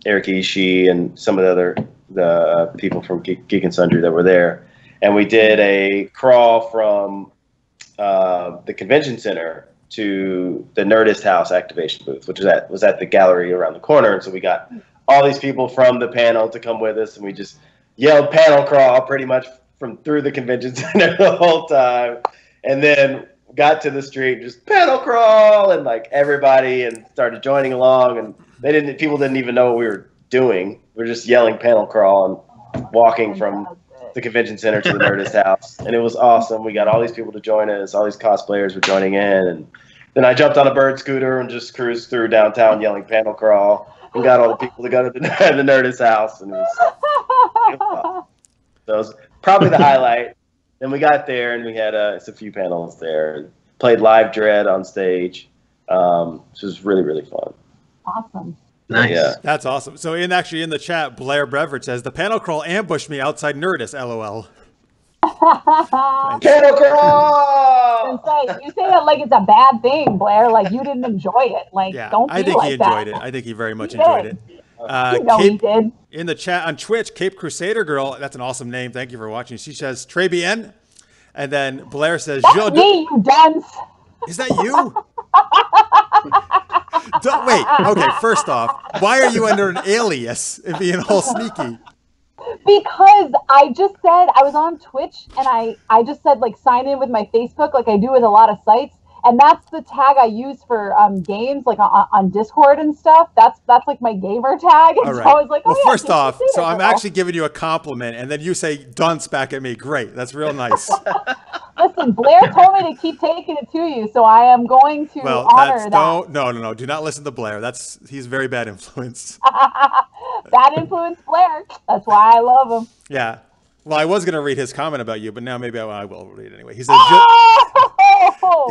Eric Ishii and some of the people from Geek and Sundry that were there. And we did a crawl from the convention center to the Nerdist House activation booth, which was at the gallery around the corner. And so we got all these people from the panel to come with us, and we just yelled panel crawl pretty much from through the convention center the whole time. And then got to the street, just panel crawl, and like everybody and started joining along, and people didn't even know what we were doing. We were just yelling panel crawl and walking from the convention center to the Nerdist House, and it was awesome. We got all these people to join us. All these cosplayers were joining in, and then I jumped on a bird scooter and just cruised through downtown yelling panel crawl, and got all the people to go to the Nerdist House, and it was fun. So it was probably the highlight. Then we got there, and we had a few panels there, and played Live Dread on stage, which was really, really fun. Awesome. Nice. Yeah. That's awesome. So in the chat, Blair Brevoort says, the panel crawl ambushed me outside Nerdist, LOL. Panel crawl! You say that like it's a bad thing, Blair. Like you didn't enjoy it. Like don't be I think like he enjoyed that. it. I think he very much enjoyed it. He did. In the chat on Twitch, Cape Crusader Girl, that's an awesome name. Thank you for watching. She says, Très bien. And then Blair says, That's me, you dunce. Is that you? Wait, okay, first off, why are you under an alias and being all sneaky? Because I just said, I was on Twitch and I just said like sign in with my Facebook like I do with a lot of sites. And that's the tag I use for games, like on Discord and stuff. That's like my gamer tag. And All right. so I was like, well, first off, so I'm actually giving you a compliment, and then you say dunce back at me. Great. That's real nice. Listen, Blair told me to keep taking it to you, so I am going to honor that. No. Do not listen to Blair. He's very bad influence. Bad influence, Blair. That's why I love him. Yeah. Well, I was going to read his comment about you, but now maybe I will read it anyway. He says,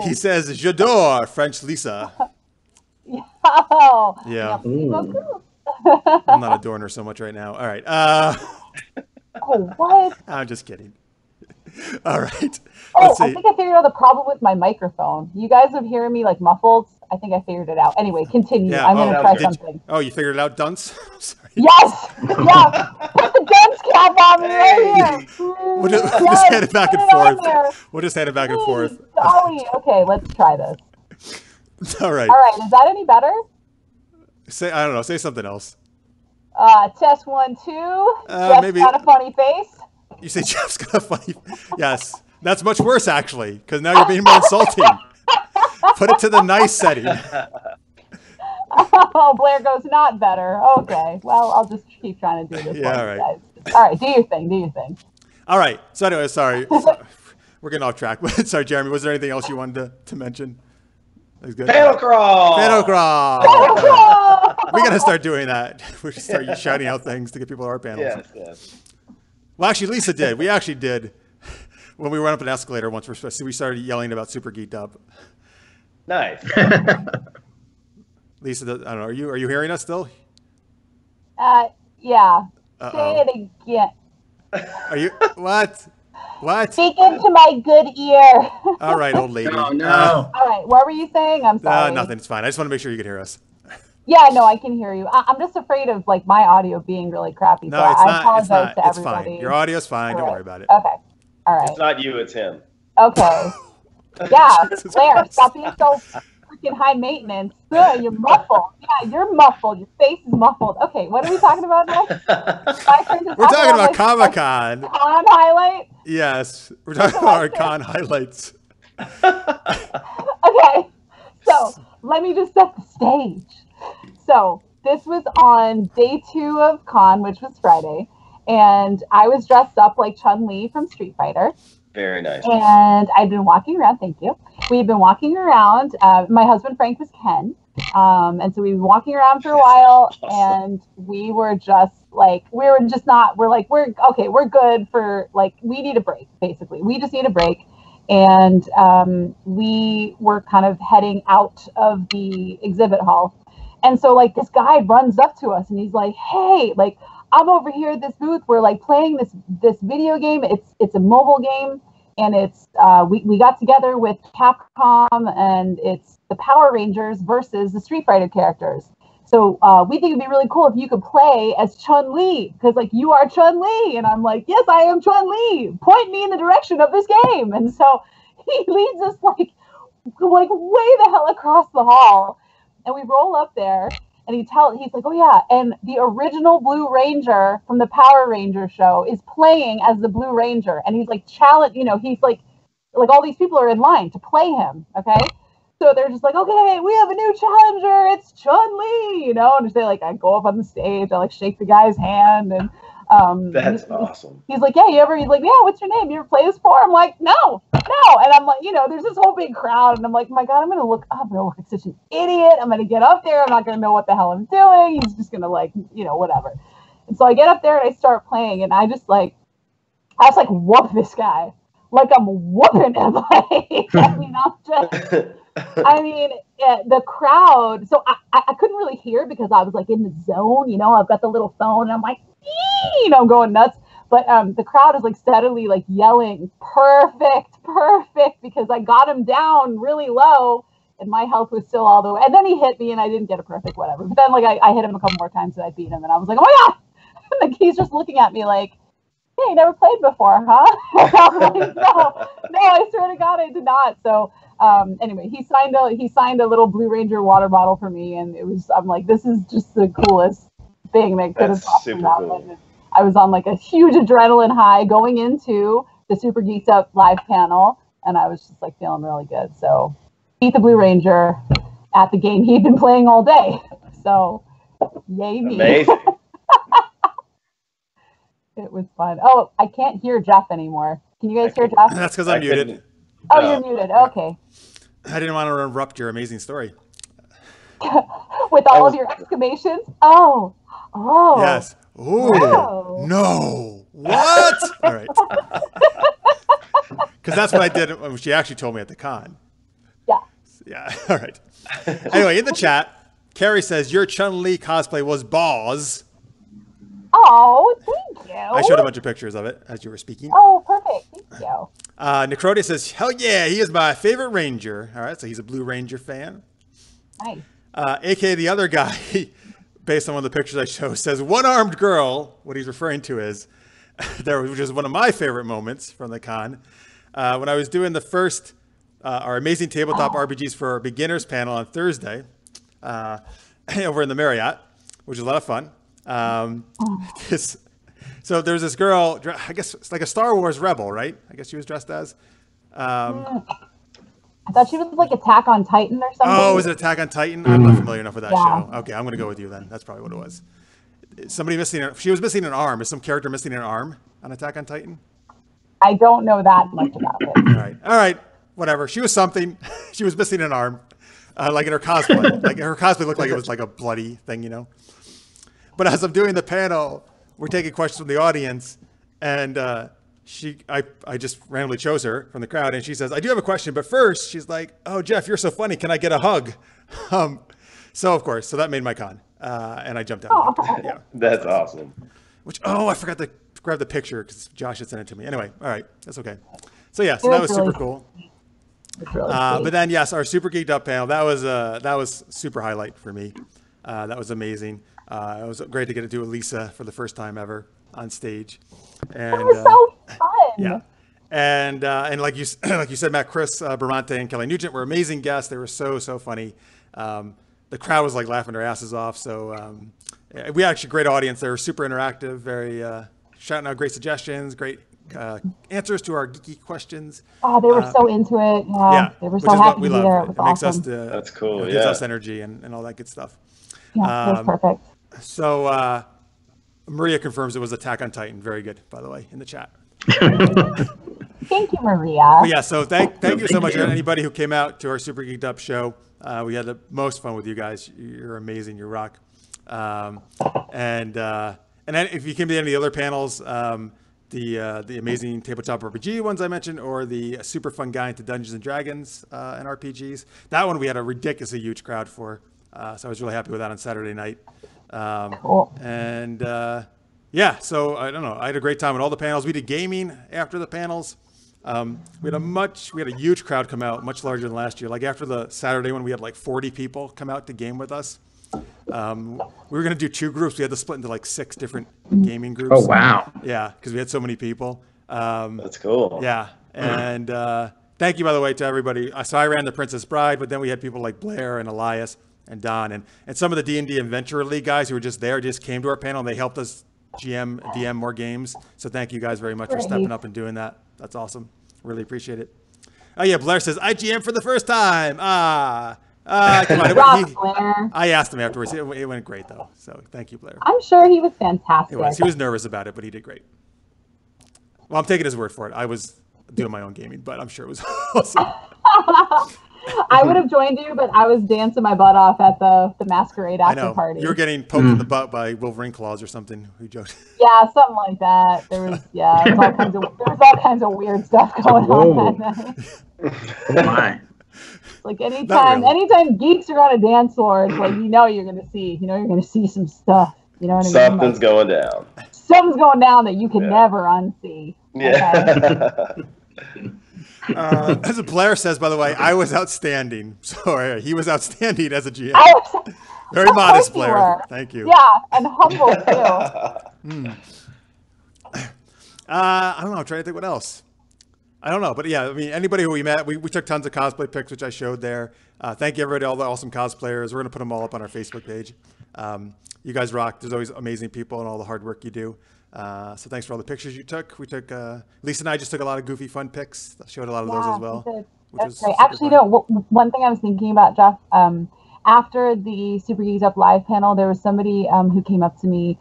he says, j'adore French Lisa. Oh, yeah. I'm not adoring her so much right now. All right. Oh, what? I'm just kidding. All right. I think I figured out the problem with my microphone. You guys are hearing me like muffled. I think I figured it out. Anyway, continue. Yeah. I'm going to try something. You figured it out, dunce? Sorry. Yes. Yeah. Put the dunce cap on me right here. We'll just head it back and forth. We'll just head it back and forth. Golly. Okay, let's try this. All right. All right. Is that any better? I don't know. Say something else. Test 1, 2. Jeff's maybe got a funny face. You say Jeff's got a funny. Yes, that's much worse actually, because now you're being more insulting. Put it to the nice setting. Oh, Blair goes not better. Okay, well I'll just keep trying to do this. Yeah, all right. Guys. All right, do your thing. All right. So anyway, sorry, we're getting off track. Sorry, Jeremy. Was there anything else you wanted to mention? That was good. Panel crawl. We gotta start doing that. We should start shouting out things to get people to our panels. Yes. Well, actually, Lisa did. We actually did. When we went up an escalator once, we started yelling about Super Geeked Up. Nice. Lisa, I don't know. Are you hearing us still? Yeah. Uh-oh. Say it again. Are you what? What? Speak into my good ear. All right, old lady. No. All right, what were you saying? I'm sorry. Nothing. It's fine. I just want to make sure you could hear us. Yeah, no, I can hear you. I'm just afraid of like my audio being really crappy. No, so it's I not. apologize to It's everybody. fine. Your audio's fine. Don't worry about it. Okay. All right. It's not you. It's him. Okay. Yeah, Blair, stop being so freaking high maintenance. Good, you're muffled. Yeah, you're muffled. Your face is muffled. Okay, what are we talking about now? We're talking about Comic-Con. Con highlight? Yes, we're talking about our con highlights. Okay, so let me just set the stage. So this was on day 2 of con, which was Friday, and I was dressed up like Chun-Li from Street Fighter. Very nice. And I've been walking around. Thank you. We've been walking around. My husband Frank was Ken, and so we've been walking around for a while. Awesome. And we were just like, we're good for like, we need a break. Basically, we just need a break. And we were kind of heading out of the exhibit hall. And so like this guy runs up to us and he's like, hey, like I'm over here at this booth. We're like playing this video game. It's a mobile game, and it's we got together with Capcom, and it's the Power Rangers versus the Street Fighter characters. So we think it'd be really cool if you could play as Chun-Li, because like you are Chun-Li, and I'm like, yes, I am Chun-Li. Point me in the direction of this game. And so he leads us like way the hell across the hall, and we roll up there. And he's like, oh yeah, and the original Blue Ranger from the Power Ranger show is playing as the Blue Ranger, and he's like he's like all these people are in line to play him, okay? So they're just like, okay, we have a new challenger, it's Chun-Li, and they like, I go up on the stage, I like shake the guy's hand, and that's awesome. He's like, yeah, he's like, yeah, what's your name? You ever play this before? I'm like, no. And I'm like, there's this whole big crowd, and I'm like, my God, I'm gonna look like such an idiot. I'm gonna get up there, I'm not gonna know what the hell I'm doing. He's just gonna like, whatever. And so I get up there and I start playing, and I just like whoop this guy. Like I'm whooping him. The crowd, so I couldn't really hear because I was like in the zone, I've got the little phone and I'm like, I'm going nuts. But the crowd is like steadily like yelling, perfect, because I got him down really low and my health was still all the way. And then he hit me, and I didn't get a perfect, whatever. But then, like, I hit him a couple more times, and I beat him, and I was like, oh my god! Like, he's just looking at me like, hey, you never played before, huh? I'm like, no, I swear to God, I did not. So, anyway, he signed a little Blue Ranger water bottle for me, and I'm like, this is just the coolest thing that could have possibly happened. I was on like a huge adrenaline high going into the Super Geeked Up live panel, and I was just like feeling really good. So, beat the Blue Ranger at the game he'd been playing all day. So, yay me. Amazing. It was fun. Oh, I can't hear Jeff anymore. Can you guys hear Jeff? That's because I'm muted. Oh, you're muted. Okay. I didn't want to interrupt your amazing story. With all of your exclamations? Oh. Yes. Ooh. Wow. No. What? All right. Because that's what I did when she actually told me at the con. Yeah. Yeah. All right. Anyway, in the chat, Carrie says your Chun-Li cosplay was balls. Oh, thank you. I showed a bunch of pictures of it as you were speaking. Oh, perfect. Thank you. Necrodia says, hell yeah, he is my favorite Ranger. All right, so he's a Blue Ranger fan. Nice. AKA the other guy, based on one of the pictures I showed, says one-armed girl. What he's referring to is, which is one of my favorite moments from the con. When I was doing the first, our amazing tabletop RPGs for our beginners panel on Thursday over in the Marriott, which was a lot of fun. So there's this girl, I guess it's like a Star Wars rebel, right? I guess she was dressed as. I thought she was like Attack on Titan or something. Oh, is it Attack on Titan? I'm not familiar enough with that show. Okay, I'm going to go with you then. That's probably what it was. She was missing an arm. Is some character missing an arm on Attack on Titan? I don't know that much about it. All right. Whatever. She was something. She was missing an arm, like in her cosplay. Like her cosplay looked like it was like a bloody thing, you know? But as I'm doing the panel, we're taking questions from the audience, and I just randomly chose her from the crowd, and she says, I do have a question, but first, she's like, oh, Jeff, you're so funny. Can I get a hug? So, of course, that made my con, and I jumped out. Yeah. That's awesome. I forgot to grab the picture because Josh had sent it to me. Anyway, all right, that's okay. So, yeah, that was super cool. But then, yes, our Super Geeked Up panel, that was super highlight for me. That was amazing. It was great to get to do Elisa for the first time ever on stage. And, it was so fun. Yeah. And like you said, Matt, Chris Bramante and Kelly Nugent were amazing guests. They were so funny. The crowd was like laughing their asses off. So we had actually a great audience. They were super interactive, very shouting out great suggestions, great answers to our geeky questions. Oh, they were so into it. Yeah. They were so happy to be there. It was awesome. That's cool. It gives us energy and all that good stuff. Yeah, it was perfect. So Maria confirms it was Attack on Titan. Very good, by the way, in the chat. Thank you, Maria. But yeah, so thank you so much to anybody who came out to our Super Geeked Up show. We had the most fun with you guys. You're amazing. You rock. And then if you came to any of the other panels, the amazing tabletop RPG ones I mentioned, or the super fun guide to Dungeons and Dragons and RPGs, that one we had a ridiculously huge crowd for. So I was really happy with that on Saturday night. Cool. And yeah, so I don't know. I had a great time at all the panels. We did gaming after the panels. We had a huge crowd come out, much larger than last year. Like after the Saturday one, we had like 40 people come out to game with us. We were going to do 2 groups. We had to split into like 6 different gaming groups. Oh, wow. Yeah, because we had so many people. That's cool. Yeah, and thank you, by the way, to everybody. So I ran the Princess Bride, but then we had people like Blair and Elias and Don and some of the D&D Adventure League guys who were just there, just came to our panel and they helped us DM more games. So thank you guys very much for stepping up and doing that. That's awesome. Really appreciate it. Oh yeah, Blair says, I GM for the first time. Come on. I asked him afterwards. It went great though. So thank you, Blair. I'm sure he was fantastic. He was nervous about it, but he did great. Well, I'm taking his word for it. I was doing my own gaming, but I'm sure it was awesome. I would have joined you, but I was dancing my butt off at the masquerade after party. You were getting poked in the butt by Wolverine claws or something. Who joked? Yeah, something like that. There was all kinds of weird stuff going on that night. Oh my. Like anytime geeks are on a dance floor, it's like you're gonna see some stuff. You know what I mean? Something's going down. Something's going down that you can never unsee. Yeah. Okay? As Blair says, by the way, I was outstanding. So he was outstanding as a GM. Very modest, Blair. Thank you. Yeah, and humble too. I don't know. I'm trying to think what else. I don't know, but yeah, I mean, anybody who we met, we took tons of cosplay pics, which I showed there. Thank you, everybody, all the awesome cosplayers. We're going to put them all up on our Facebook page. You guys rock. There's always amazing people and all the hard work you do. So thanks for all the pictures you took. We took, Lisa and I just took a lot of goofy, fun pics. Showed a lot of those as well. That's great. Actually, one thing I was thinking about, Jeff, after the Super Geeked Up live panel, there was somebody who came up to me.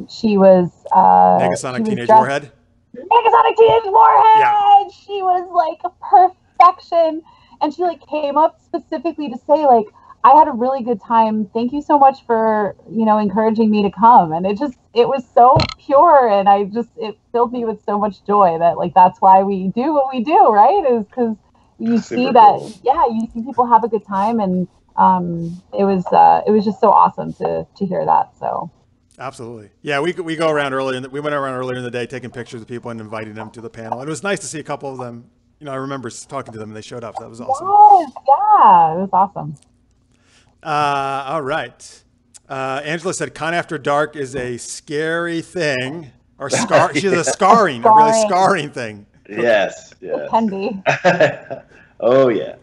She was Negasonic Teenage Warhead. Negasonic Teenage Warhead. Yeah. She was like a perfection, and she like came up specifically to say like, I had a really good time. Thank you so much for encouraging me to come. And it was so pure, and it filled me with so much joy that like that's why we do what we do, right? Is because you see that you see people have a good time, and it was just so awesome to hear that. So. Absolutely. Yeah, we go around we went around earlier in the day taking pictures of people and inviting them to the panel. And it was nice to see a couple of them. I remember talking to them and they showed up. So that was awesome. Yes, yeah, it was awesome. All right. Angela said Con After Dark is a scary thing. Or she's a scarring, a really scarring thing. Yes. It can be. Oh, yeah.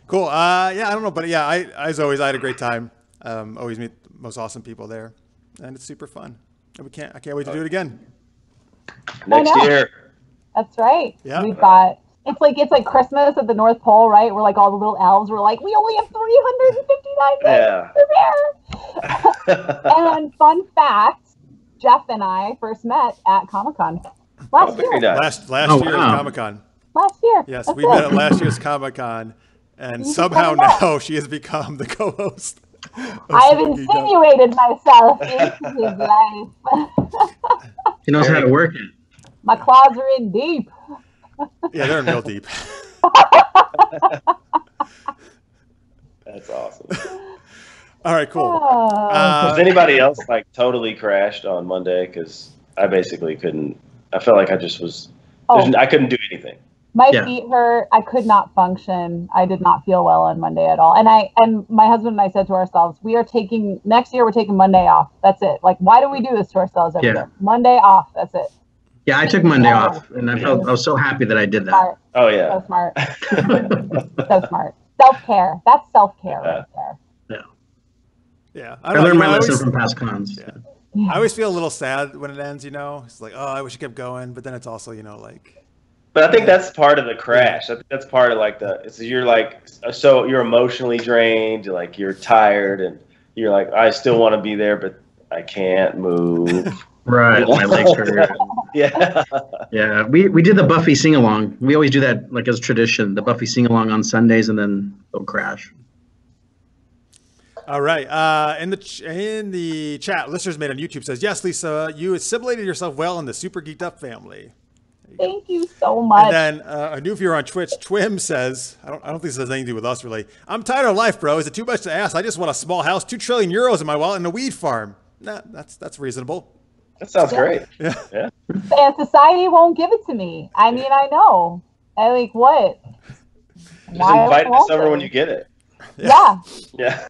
Cool. I don't know. But yeah, as always, I had a great time. Always meet most awesome people there, and it's super fun. And I can't wait to do it again next year. That's right. Yeah, we've got it's like Christmas at the North Pole, right? We're like all the little elves. We're like, we only have 359 days to prepare. And fun fact, Jeff and I first met at Comic-Con last year. Last year at Comic-Con. Last year. Yes, we met at last year's Comic-Con, and somehow now she has become the co-host. I have insinuated myself into his life. He knows how to work it. My claws are in deep. Yeah, they're in real deep. That's awesome. All right, cool. Has anybody else like totally crashed on Monday? Because I basically couldn't. I felt like I just was. I couldn't do anything. My feet hurt. I could not function. I did not feel well on Monday at all. And my husband and I said to ourselves, next year we're taking Monday off. That's it. Like, why do we do this to ourselves every year? Monday off. That's it. Yeah, I took Monday off, and I was so happy that I did that. Smart. Oh yeah. So smart. So smart. Self-care. That's self-care right there. Yeah. I learned my lesson from past cons. Yeah. I always feel a little sad when it ends. It's like, oh, I wish it kept going, but then it's also, like. But I think that's part of the crash. I think that's part of like you're like, so you're emotionally drained, you're tired, and you're like, I still want to be there, but I can't move. Right, my legs hurt. Yeah. Yeah, we did the Buffy sing-along. We always do that like as tradition, the Buffy sing-along on Sundays, and then they'll crash. All right. In the chat, listeners made on YouTube says, yes, Lisa, you assimilated yourself well in the Super Geeked Up family. Thank you so much. And then a new viewer on Twitch, Twim, says, I don't think this has anything to do with us, really. I'm tired of life, bro. Is it too much to ask? I just want a small house, 2 trillion euros in my wallet, and a weed farm. Nah, that's reasonable. That sounds great. Yeah. And society won't give it to me. I mean, I know. What? Just invite us over when you get it. Yeah. Yeah.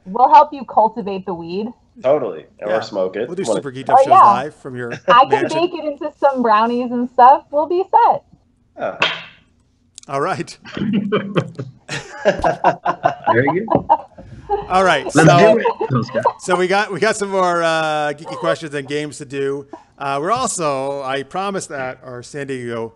We'll help you cultivate the weed. Totally. Or smoke it. We'll do Super Geeked Up shows live from your I can bake it into some brownies and stuff. We'll be set. Oh. All right. Very good. All right. So we got some more geeky questions and games to do. We're also, I promised at our Super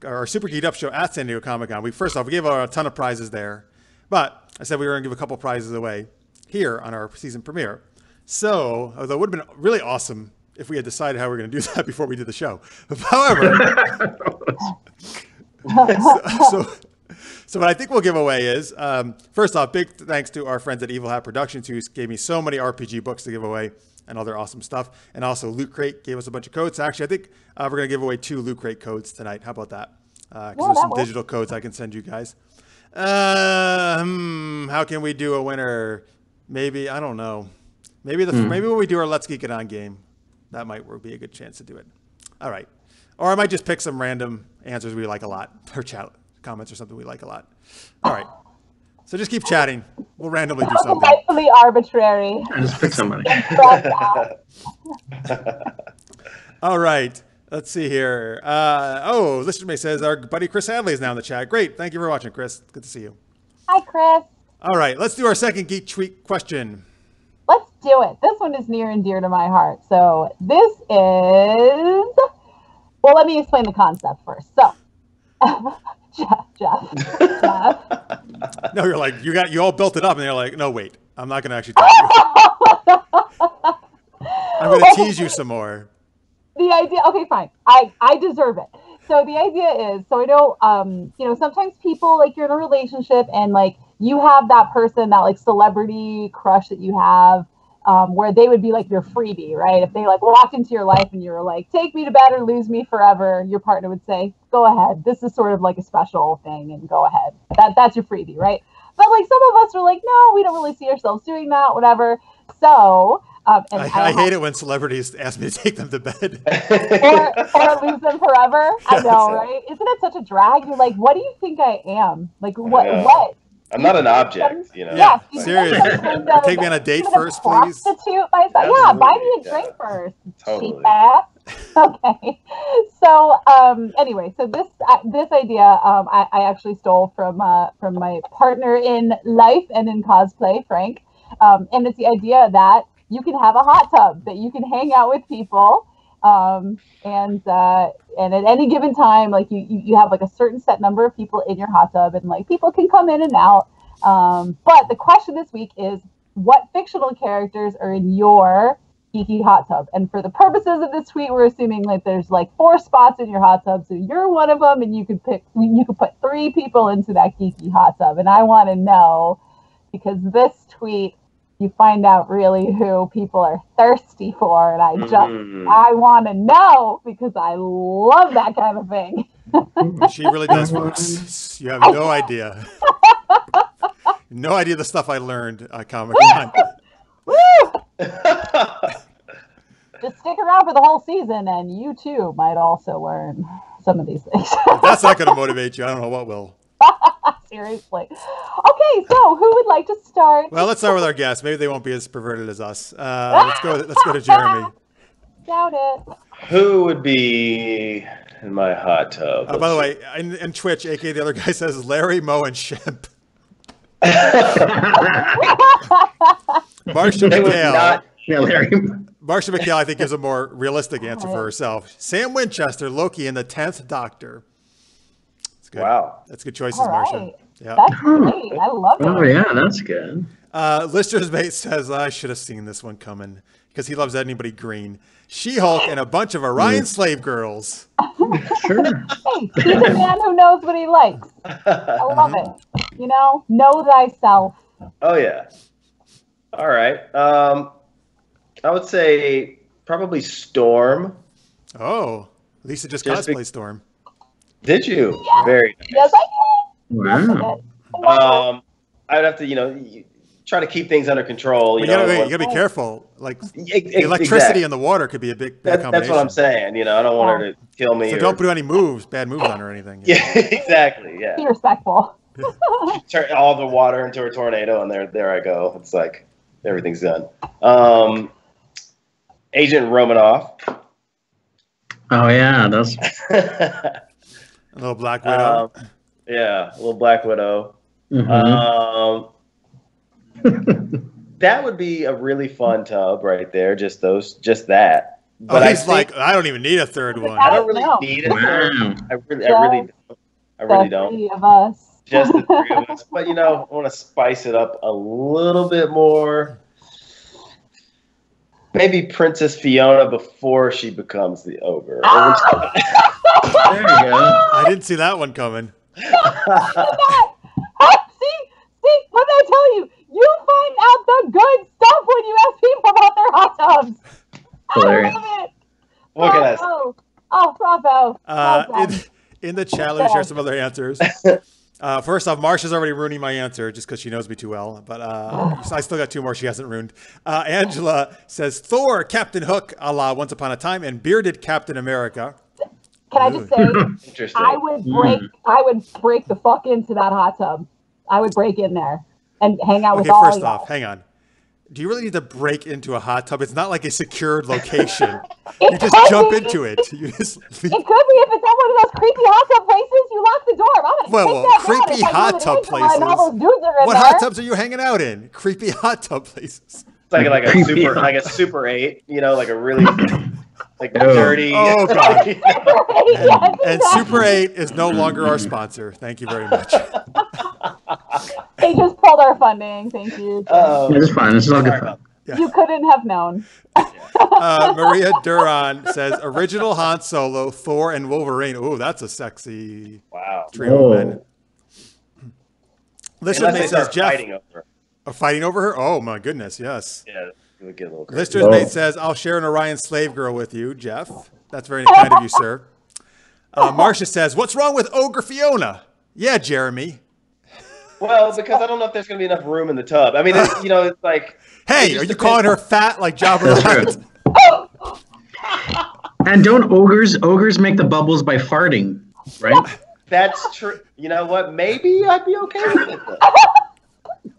Geeked Up show at San Diego Comic-Con. We gave a ton of prizes there, but I said we were going to give a couple prizes away here on our season premiere. So, although it would have been really awesome if we had decided how we were going to do that before we did the show. However, so what I think we'll give away is, first off, big thanks to our friends at Evil Hat Productions who gave me so many RPG books to give away and other awesome stuff. And also Loot Crate gave us a bunch of codes. Actually, I think we're going to give away 2 Loot Crate codes tonight. How about that? Because there's some digital codes I can send you guys. How can we do a winner? Maybe, I don't know. Maybe when we do our Let's Geek It On game, that might be a good chance to do it. All right. Or I might just pick some random answers we like a lot, or chat comments or something we like a lot. All right. So just keep chatting. We'll randomly do something. Delightfully arbitrary. I just pick somebody. All right. Let's see here. Listener May says our buddy Chris Hadley is now in the chat. Great. Thank you for watching, Chris. Good to see you. Hi, Chris. All right. Let's do our second Geek Tweet question. Let's do it. This one is near and dear to my heart. So this is, well, let me explain the concept first. So, Jeff. No, you're like, you all built it up and you're like, no, wait, I'm not going to actually tell you. I'm going to tease you some more. The idea, okay, fine. I deserve it. So the idea is, so I know, sometimes people, like, you're in a relationship and, like, you have that person, that, like, celebrity crush that you have, where they would be, like, your freebie, right? If they, like, walked into your life and you were like, take me to bed or lose me forever, your partner would say, go ahead. This is sort of like a special thing, and go ahead. That's your freebie, right? But, like, some of us are like, no, we don't really see ourselves doing that, whatever. So... I hate it when celebrities ask me to take them to bed. or lose them forever. I know, right? Isn't it such a drag? You're like, what do you think I am? Like, what? I'm not an object, you know? Yeah, seriously. Take me on a date first, please. Prostitute myself. Yeah, buy me a drink first. Totally. Cheap ass. Okay. So, anyway, so this idea, I actually stole from my partner in life and in cosplay, Frank. And it's the idea that you can have a hot tub, that you can hang out with people, and at any given time, like you have like a certain set number of people in your hot tub, and like people can come in and out. But the question this week is, what fictional characters are in your geeky hot tub? And for the purposes of this tweet, we're assuming like there's like 4 spots in your hot tub, so you're one of them, and you could put 3 people into that geeky hot tub. And I want to know, because this tweet, you find out really who people are thirsty for, and I want to know, because I love that kind of thing. She really does, folks. You have no idea. No idea the stuff I learned at Comic-Con. Just stick around for the whole season, and you too might also learn some of these things. If that's not going to motivate you, I don't know what will. Seriously. Okay, so who would like to start? Well, let's start with our guests. Maybe they won't be as perverted as us. Let's go to Jeremy. Doubt it. Who would be in my hot tub? By the way, in Twitch, aka the other guy says Larry, Moe, and Shemp. Marsha McHale. Yeah, Larry. Marsha McHale, I think, gives a more realistic answer for herself. Sam Winchester, Loki, and the 10th Doctor. That's good. Wow. That's good choices, All Marsha. right. Yeah. That's great. I love it. Oh, yeah, that's good. Listener's Mate says, I should have seen this one coming, because he loves anybody green. She-Hulk and a bunch of Orion slave girls. Sure. Hey, he's a man who knows what he likes. I love it. You know thyself. Oh, yeah. All right. I would say probably Storm. Oh, Lisa just cosplayed Storm. Did you? Yeah. Very nice. Yes, I did. Wow. I'd have to, try to keep things under control. You gotta be careful. Like the electricity and the water could be a big combination. That's what I'm saying. I don't want her to kill me. So don't put any bad moves on her or anything. Yeah, exactly. Yeah. Be respectful. Turn all the water into a tornado, and there I go. It's like everything's done. Agent Romanoff. Oh yeah, that's a little Black Widow. Yeah, a little Black Widow. Mm-hmm. That would be a really fun tub right there. Just that. But he's like, I don't even need a third one. I don't really need a third. I really don't. Three of us. Just the 3 of us. But I want to spice it up a little bit more. Maybe Princess Fiona before she becomes the ogre. There you go. I didn't see that one coming. See, what did I tell you? You find out the good stuff when you ask people about their hot tubs. Hilarious. I love it. What can I say? Oh, bravo. In the chat, let me share some other answers. First off, Marsha's already ruining my answer just because she knows me too well. But I still got 2 more she hasn't ruined. Angela says Thor, Captain Hook, a la Once Upon a Time, and bearded Captain America. Can I just say, Interesting. I would break the fuck into that hot tub. I would break in there and hang out with all first y'all. off, hang on. Do you really need to break into a hot tub? It's not like a secured location. You just jump into it. You just It could be if it's at one of those creepy hot tub places. You lock the door. I'm gonna well, take that creepy down if I hot know tub the name and all places. those dudes are in What there. hot tubs are you hanging out in? Creepy hot tub places. It's like a Super 8, you know, like a really dirty. Oh god. Yes, And Super 8 is no longer our sponsor. Thank you very much. They just pulled our funding. Thank you. It's fine. This is all good fun. Yeah. You couldn't have known. Maria Duran says original Han Solo, Thor, and Wolverine. Oh, that's a sexy trio of men. Listener Mate says Jeff. Fighting over her? Oh my goodness, yes. Yeah, it would get a little crazy. Listener's Mate says, I'll share an Orion slave girl with you, Jeff. That's very kind of you, sir. Marcia says, what's wrong with Ogre Fiona? Yeah, Jeremy. Well, because I don't know if there's going to be enough room in the tub. I mean, it's like... Hey, are you calling her fat like Jabba the Hutt? And don't ogres make the bubbles by farting, right? That's true. You know what? Maybe I'd be okay with it, though.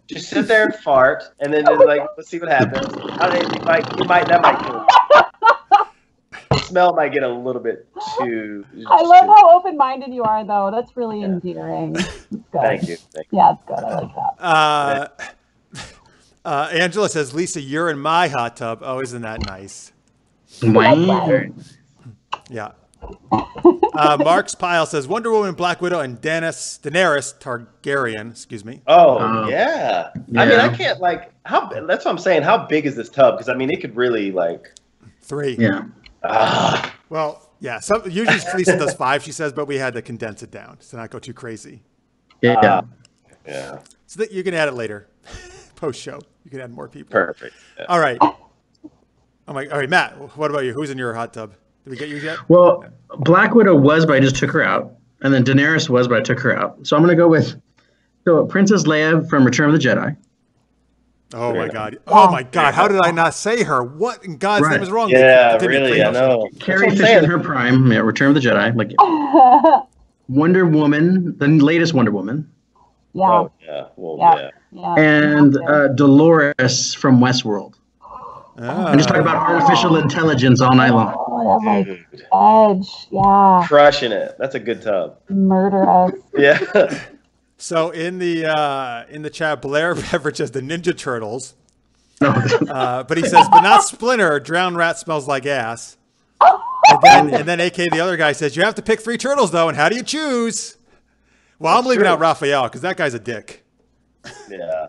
Just sit there and fart, and then let's see what happens. That might kill you. The smell might get a little bit too... I love how open-minded you are, though. That's really endearing. It's good. Thank you. Yeah, it's good. I like that. Angela says, Lisa, you're in my hot tub. Oh, isn't that nice? Wow. Yeah. Mark's Pile says, Wonder Woman, Black Widow, and Daenerys Targaryen, excuse me. Oh, yeah. I mean, I can't, that's what I'm saying. How big is this tub? Because, I mean, it could really, 3. Yeah. Well, yeah. Usually Lisa does 5, she says, but we had to condense it down to not go too crazy. Yeah. Yeah. So that you can add it later. Post-show. You can add more people. Perfect. Yeah. All right. All right, Matt, what about you? Who's in your hot tub? Did we get you yet? Well, Black Widow was, but I just took her out. And then Daenerys was, but I took her out. So I'm going to go with Princess Leia from Return of the Jedi. Oh, my God. Oh, my God. How did I not say her? What in God's name is wrong? Yeah, really, I know. Carrie Fisher in her prime. Yeah, Return of the Jedi. Wonder Woman, the latest Wonder Woman. Yeah. Oh, yeah. Well, yeah. And Dolores from Westworld. I'm just talking about artificial intelligence all night long. Oh, Edge. Yeah. Crushing it. That's a good tub. Murderous. Yeah. So in the chat, Blair Beverage has the Ninja Turtles. But he says, but not Splinter. Drowned rat smells like ass. And then AK, the other guy, says, you have to pick 3 turtles, though, and how do you choose? Well, I'm leaving out Raphael, because that guy's a dick. Yeah.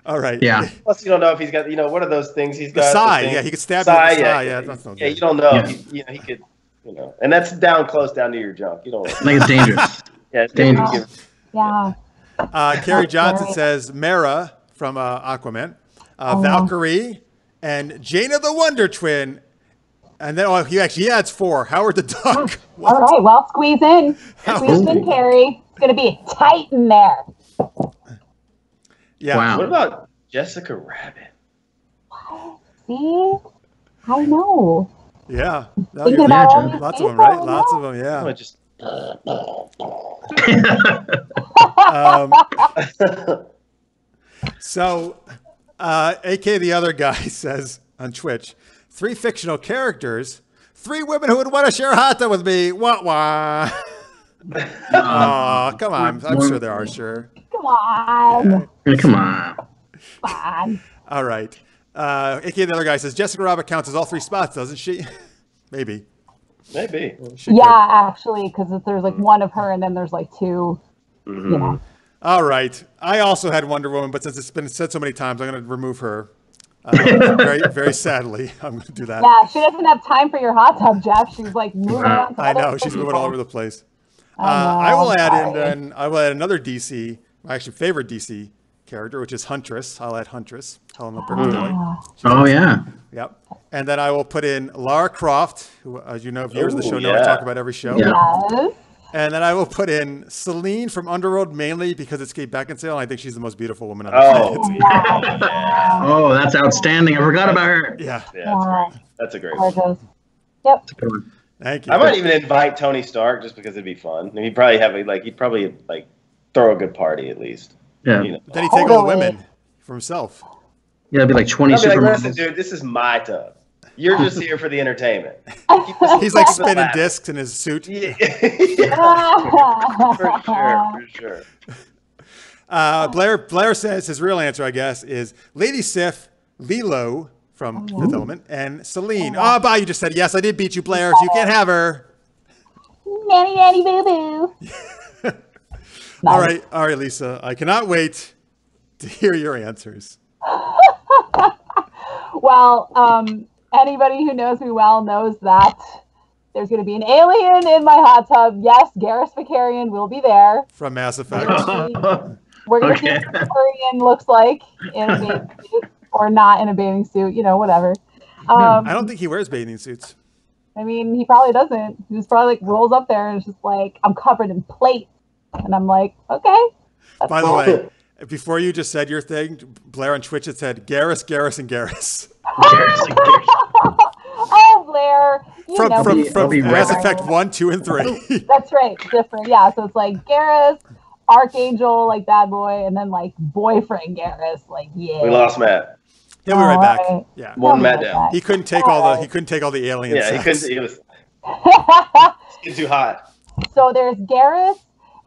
All right. Yeah. Plus, you don't know if he's got, what are those things he's got? The sigh. Yeah, he could stab you with the sigh. Yeah, that's no good. You don't know. Yeah. He could, and that's close down to your junk. You don't. I think it's dangerous. Yeah, it's dangerous. Yeah. Carrie Johnson says Mara from Aquaman, Valkyrie, and Jaina the Wonder Twin. And then he actually adds 4. Howard the Duck. All right, well, squeeze in. Squeeze in, Carrie. It's going to be tight in there. Yeah. Wow. What about Jessica Rabbit? See? I know. Yeah. Thinking about all these Lots of them, people, right? Lots of them, yeah. I just... So, AK the other guy says on Twitch, 3 fictional characters, 3 women who would want to share a hot tub with me. Wah wah. Oh, come on. I'm sure there are, sure. Come on. Yeah, come on. Fine. All right. AK the other guy says, Jessica Rabbit counts as all 3 spots, doesn't she? Maybe. She could. Actually, because if there's one of her and then there's 2, All right. I also had Wonder Woman, but since it's been said so many times, I'm going to remove her. Very, very sadly, I'm going to do that. Yeah, she doesn't have time for your hot tub, Jeff. She's moving around. I know. She's moving all over the place. I will add another DC, my actually favorite DC character, which is Huntress. I'll add Huntress, Helena Bertoy. Oh, yeah. Yep. And then I will put in Lara Croft, who, as you know, viewers of the show know I talk about every show. Yeah. Yes. And then I will put in Celine from Underworld, mainly because it's Kate Beckinsale, and I think she's the most beautiful woman on the planet. Oh, that's outstanding. I forgot about her. Yeah. Yeah, that's great. That's a great one. Gorgeous. Yep. That's a good one. Thank you. I might even invite Tony Stark just because it'd be fun. And he'd probably have throw a good party at least. Yeah. You know. Then he take all the Totally. women for himself. Yeah, it'd be like 20 I'd be like, supermodels. listen, dude, this is my tub. You're just here for the entertainment. He's like Keep it spinning laughing. discs in his suit. Yeah, for sure. Blair says his real answer, I guess, is Lady Sif, Lilo from Fifth Element, and Celine. Oh, bah, you just said yes. I did beat you, Blair, so you can't have her. Nanny, nanny, boo, boo. All right, Lisa. I cannot wait to hear your answers. Well, anybody who knows me well knows that there's going to be an alien in my hot tub. Yes, Garrus Vakarian will be there. From Mass Effect. We're going to see what Vakarian looks like in a bathing suit or not in a bathing suit, whatever. I don't think he wears bathing suits. I mean, he probably doesn't. He just probably rolls up there and it's just like, I'm covered in plate. And I'm like, okay. By the way, before you just said your thing, Blair on Twitch had said Garrus, Garrus, and Garrus. Oh, Blair. You know me. From Mass Effect 1, 2, and 3. That's right. Different. Yeah. So it's like Garrus, Archangel, like bad boy, and then like boyfriend Garrus. Like, yeah. We lost Matt. He'll be right back. Alright. Yeah. One Matt down. He couldn't take all the aliens. Yeah, he couldn't. It was getting too hot. So there's Garrus,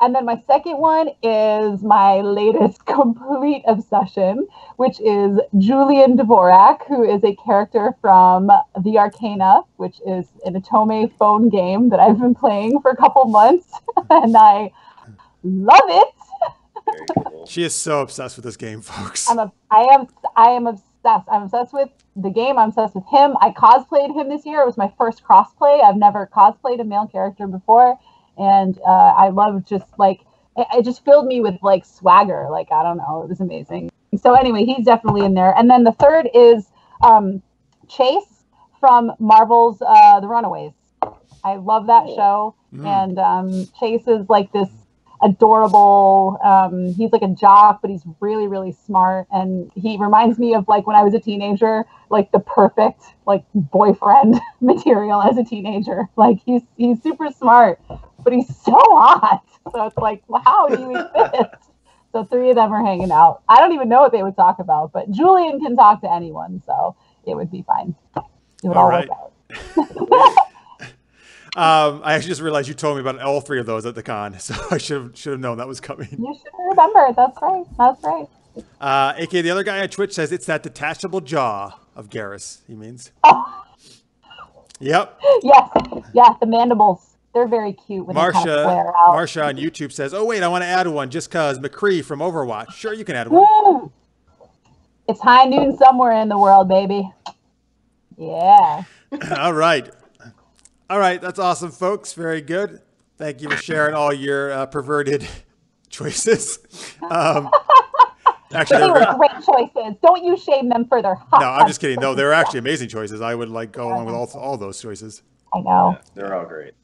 and then my second one is my latest complete obsession, which is Julian Dvorak, who is a character from The Arcana, which is an Atome phone game that I've been playing for a couple months, and I love it. Very cool. She is so obsessed with this game, folks. I am obsessed. I'm obsessed with the game. I'm obsessed with him. I cosplayed him this year. It was my first crossplay. I've never cosplayed a male character before. And I love just like, it just filled me with like swagger. Like, I don't know. It was amazing. So anyway, he's definitely in there. And then the third is Chase from Marvel's The Runaways. I love that show. And Chase is like this adorable, he's like a jock, but he's really, really smart. And he reminds me of like when I was a teenager, like the perfect like boyfriend material as a teenager. Like he's super smart, but he's so hot. So it's like, well, how do you exist? So three of them are hanging out. I don't even know what they would talk about, but Julian can talk to anyone, so it would be fine. It would all work out. I actually just realized you told me about all three of those at the con, so I should have known that was coming. You should remember. That's right. That's right. AKA the other guy on Twitch says it's that detachable jaw of Garrus, he means. Oh. Yep. Yes. Yeah, the mandibles. They're very cute when they kind of flare out. Marsha on YouTube says, oh, wait, I want to add one just because McCree from Overwatch. Sure, you can add one. Woo! It's high noon somewhere in the world, baby. Yeah. All right. All right, that's awesome, folks. Very good. Thank you for sharing all your perverted choices. Actually, They were great choices. Don't you shame them for their hot. no, I'm just kidding. No, they're actually amazing choices. I would like go along with all those choices. I know. Yeah, they're all great.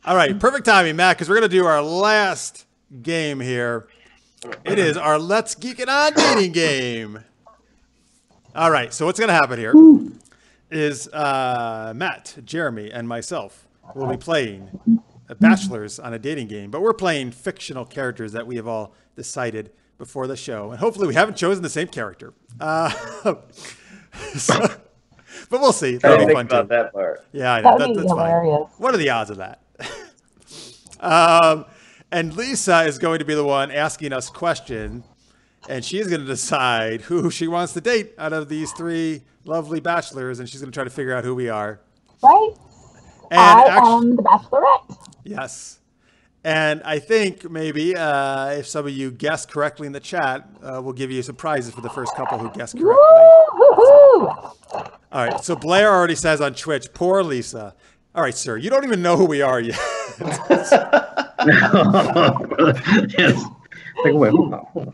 All right, perfect timing, Matt, because we're going to do our last game here. It is our Let's Geek It On dating game. All right, so what's going to happen here is Matt, Jeremy, and myself will be playing bachelors on a dating game, but we're playing fictional characters that we have all decided before the show, and hopefully we haven't chosen the same character. But we'll see. That'll be fun about too. that part. Yeah, I know. That would be That's hilarious. fine. What are the odds of that? And Lisa is going to be the one asking us questions, and she's going to decide who she wants to date out of these three lovely bachelors, and she's going to try to figure out who we are. Right? And I am the Bachelorette. Yes. And I think maybe if some of you guessed correctly in the chat, we'll give you some prizes for the first couple who guessed correctly. Woo-hoo-hoo! All right. So Blair already says on Twitch, poor Lisa. All right, sir, you don't even know who we are yet. Yes. Like, wait, hold on.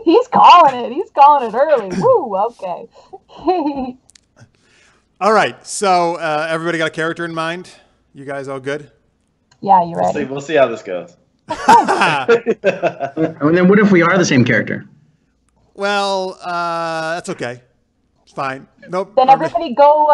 He's calling it. He's calling it early. Woo, okay. All right. So everybody got a character in mind? You guys all good? Yeah, you ready? We'll see how this goes. And then what if we are the same character? Well, that's okay. It's fine. Nope. Then everybody go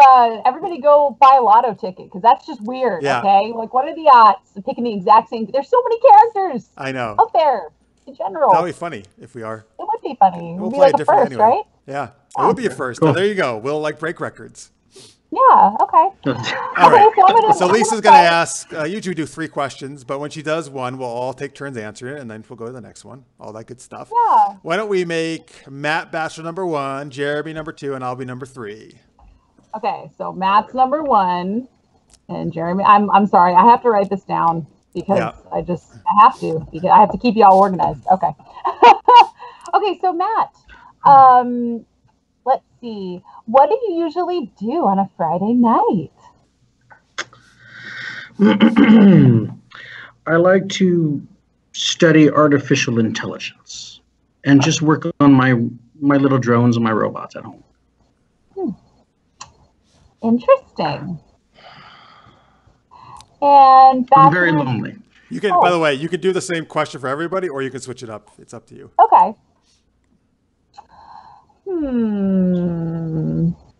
buy a lotto ticket because that's just weird. Yeah. Okay, like what are the odds of picking the exact same? There's so many characters. I know. Out there in general. That'll be funny if we are. It would be funny. It We'll would be play like it a differently first, anyway. right? Yeah. It would be a first. Cool. Now, there you go. We'll like break records. Yeah. Okay. All right. So So Lisa's going to ask, usually we do 3 questions, but when she does one, we'll all take turns answering it, and then we'll go to the next one. All that good stuff. Yeah. Why don't we make Matt Bachelor number 1, Jeremy number 2, and I'll be number 3. Okay. So Matt's number 1, and Jeremy. I'm sorry. I have to write this down because I have to because I have to keep you all organized. Okay. Okay. So Matt, let's see. What do you usually do on a Friday night? I like to study artificial intelligence and just work on my little drones and my robots at home. Interesting. And I'm very lonely. You can, by the way, you could do the same question for everybody, or you can switch it up. It's up to you. Okay.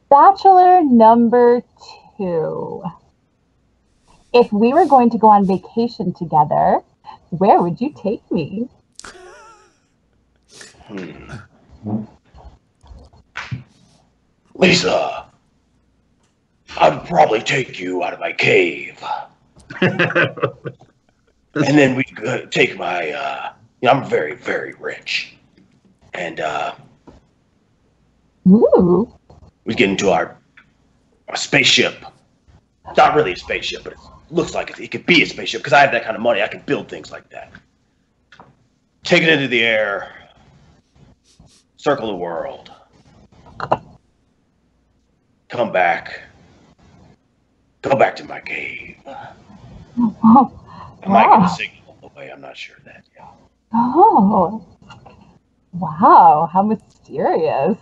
Bachelor number 2. If we were going to go on vacation together, where would you take me? Lisa, I'd probably take you out of my cave. And then we'd take my, I'm very, very rich. And Ooh. we'd get into our spaceship. It's not really a spaceship, but it looks like it could be a spaceship because I have that kind of money. I can build things like that. Take it into the air. Circle the world. Come back. Go back to my cave. Oh, I might get a signal on the way. I'm not sure of that yet. oh. Wow, how mysterious.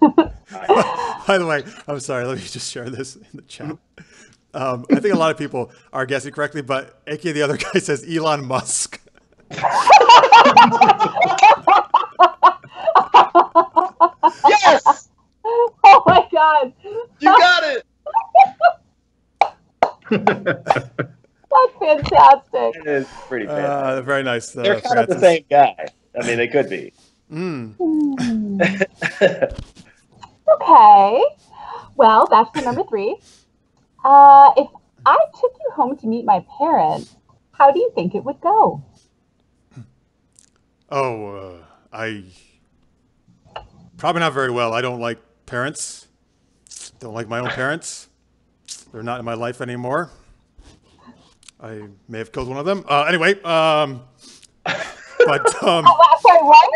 By the way, I'm sorry. Let me just share this in the chat. I think a lot of people are guessing correctly, but aka the other guy says Elon Musk. Yes! Oh my god. You got it! That's fantastic. It is pretty fantastic. Very nice. They're kind of the Francis. same guy. I mean, they could be. Okay. Well, bachelor number 3. If I took you home to meet my parents, how do you think it would go? Oh, I probably not very well. I don't like parents. Don't like my own parents. They're not in my life anymore. I may have killed one of them. Anyway, but Sorry, what?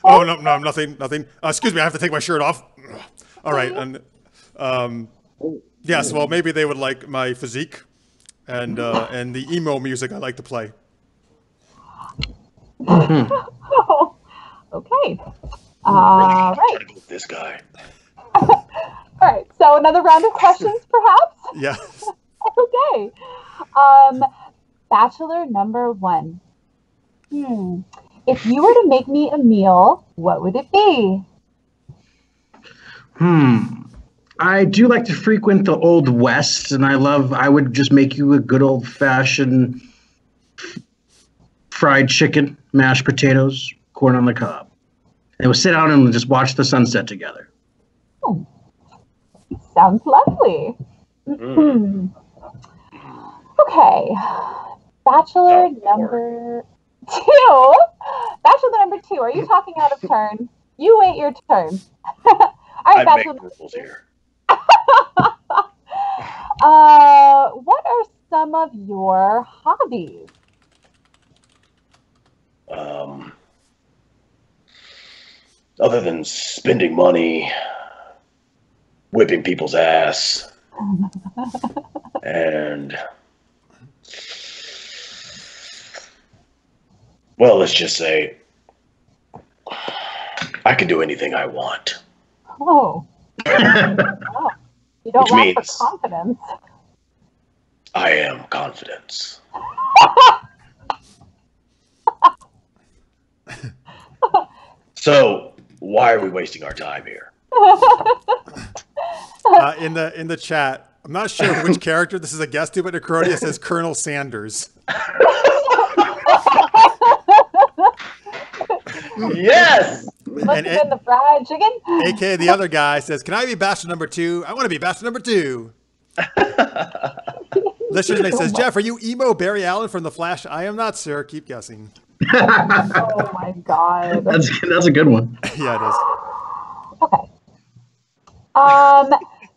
oh no, nothing. Excuse me, I have to take my shirt off. All right, and yes, well, maybe they would like my physique and the emo music I like to play. Oh, okay. Try Right. to go with this guy. All right. So another round of questions, perhaps? Yeah. Okay. Bachelor number 1. If you were to make me a meal, what would it be? I do like to frequent the Old West, and I would just make you a good old-fashioned fried chicken, mashed potatoes, corn on the cob. And we'll sit down and just watch the sunset together. Oh, sounds lovely. Okay. Bachelor number 2. Bachelor number 2. Are you talking out of turn? You wait your turn. All right, I Bachelor make number rules 2. here. What are some of your hobbies? Other than spending money, whipping people's ass, and well, let's just say I can do anything I want. Oh. Oh. You don't Which lack for means- confidence. I am confidence. So, why are we wasting our time here? In the chat, I'm not sure which character this is a guest to, but Necrodia says Colonel Sanders. Yes. Must have been the fried chicken. AKA the other guy says, "Can I be Bastard number 2? I want to be Bastard number 2." Listener says, "Jeff, are you emo Barry Allen from The Flash?" I am not, sir. Keep guessing. Oh my god. That's a good one. Yeah, it is. Okay.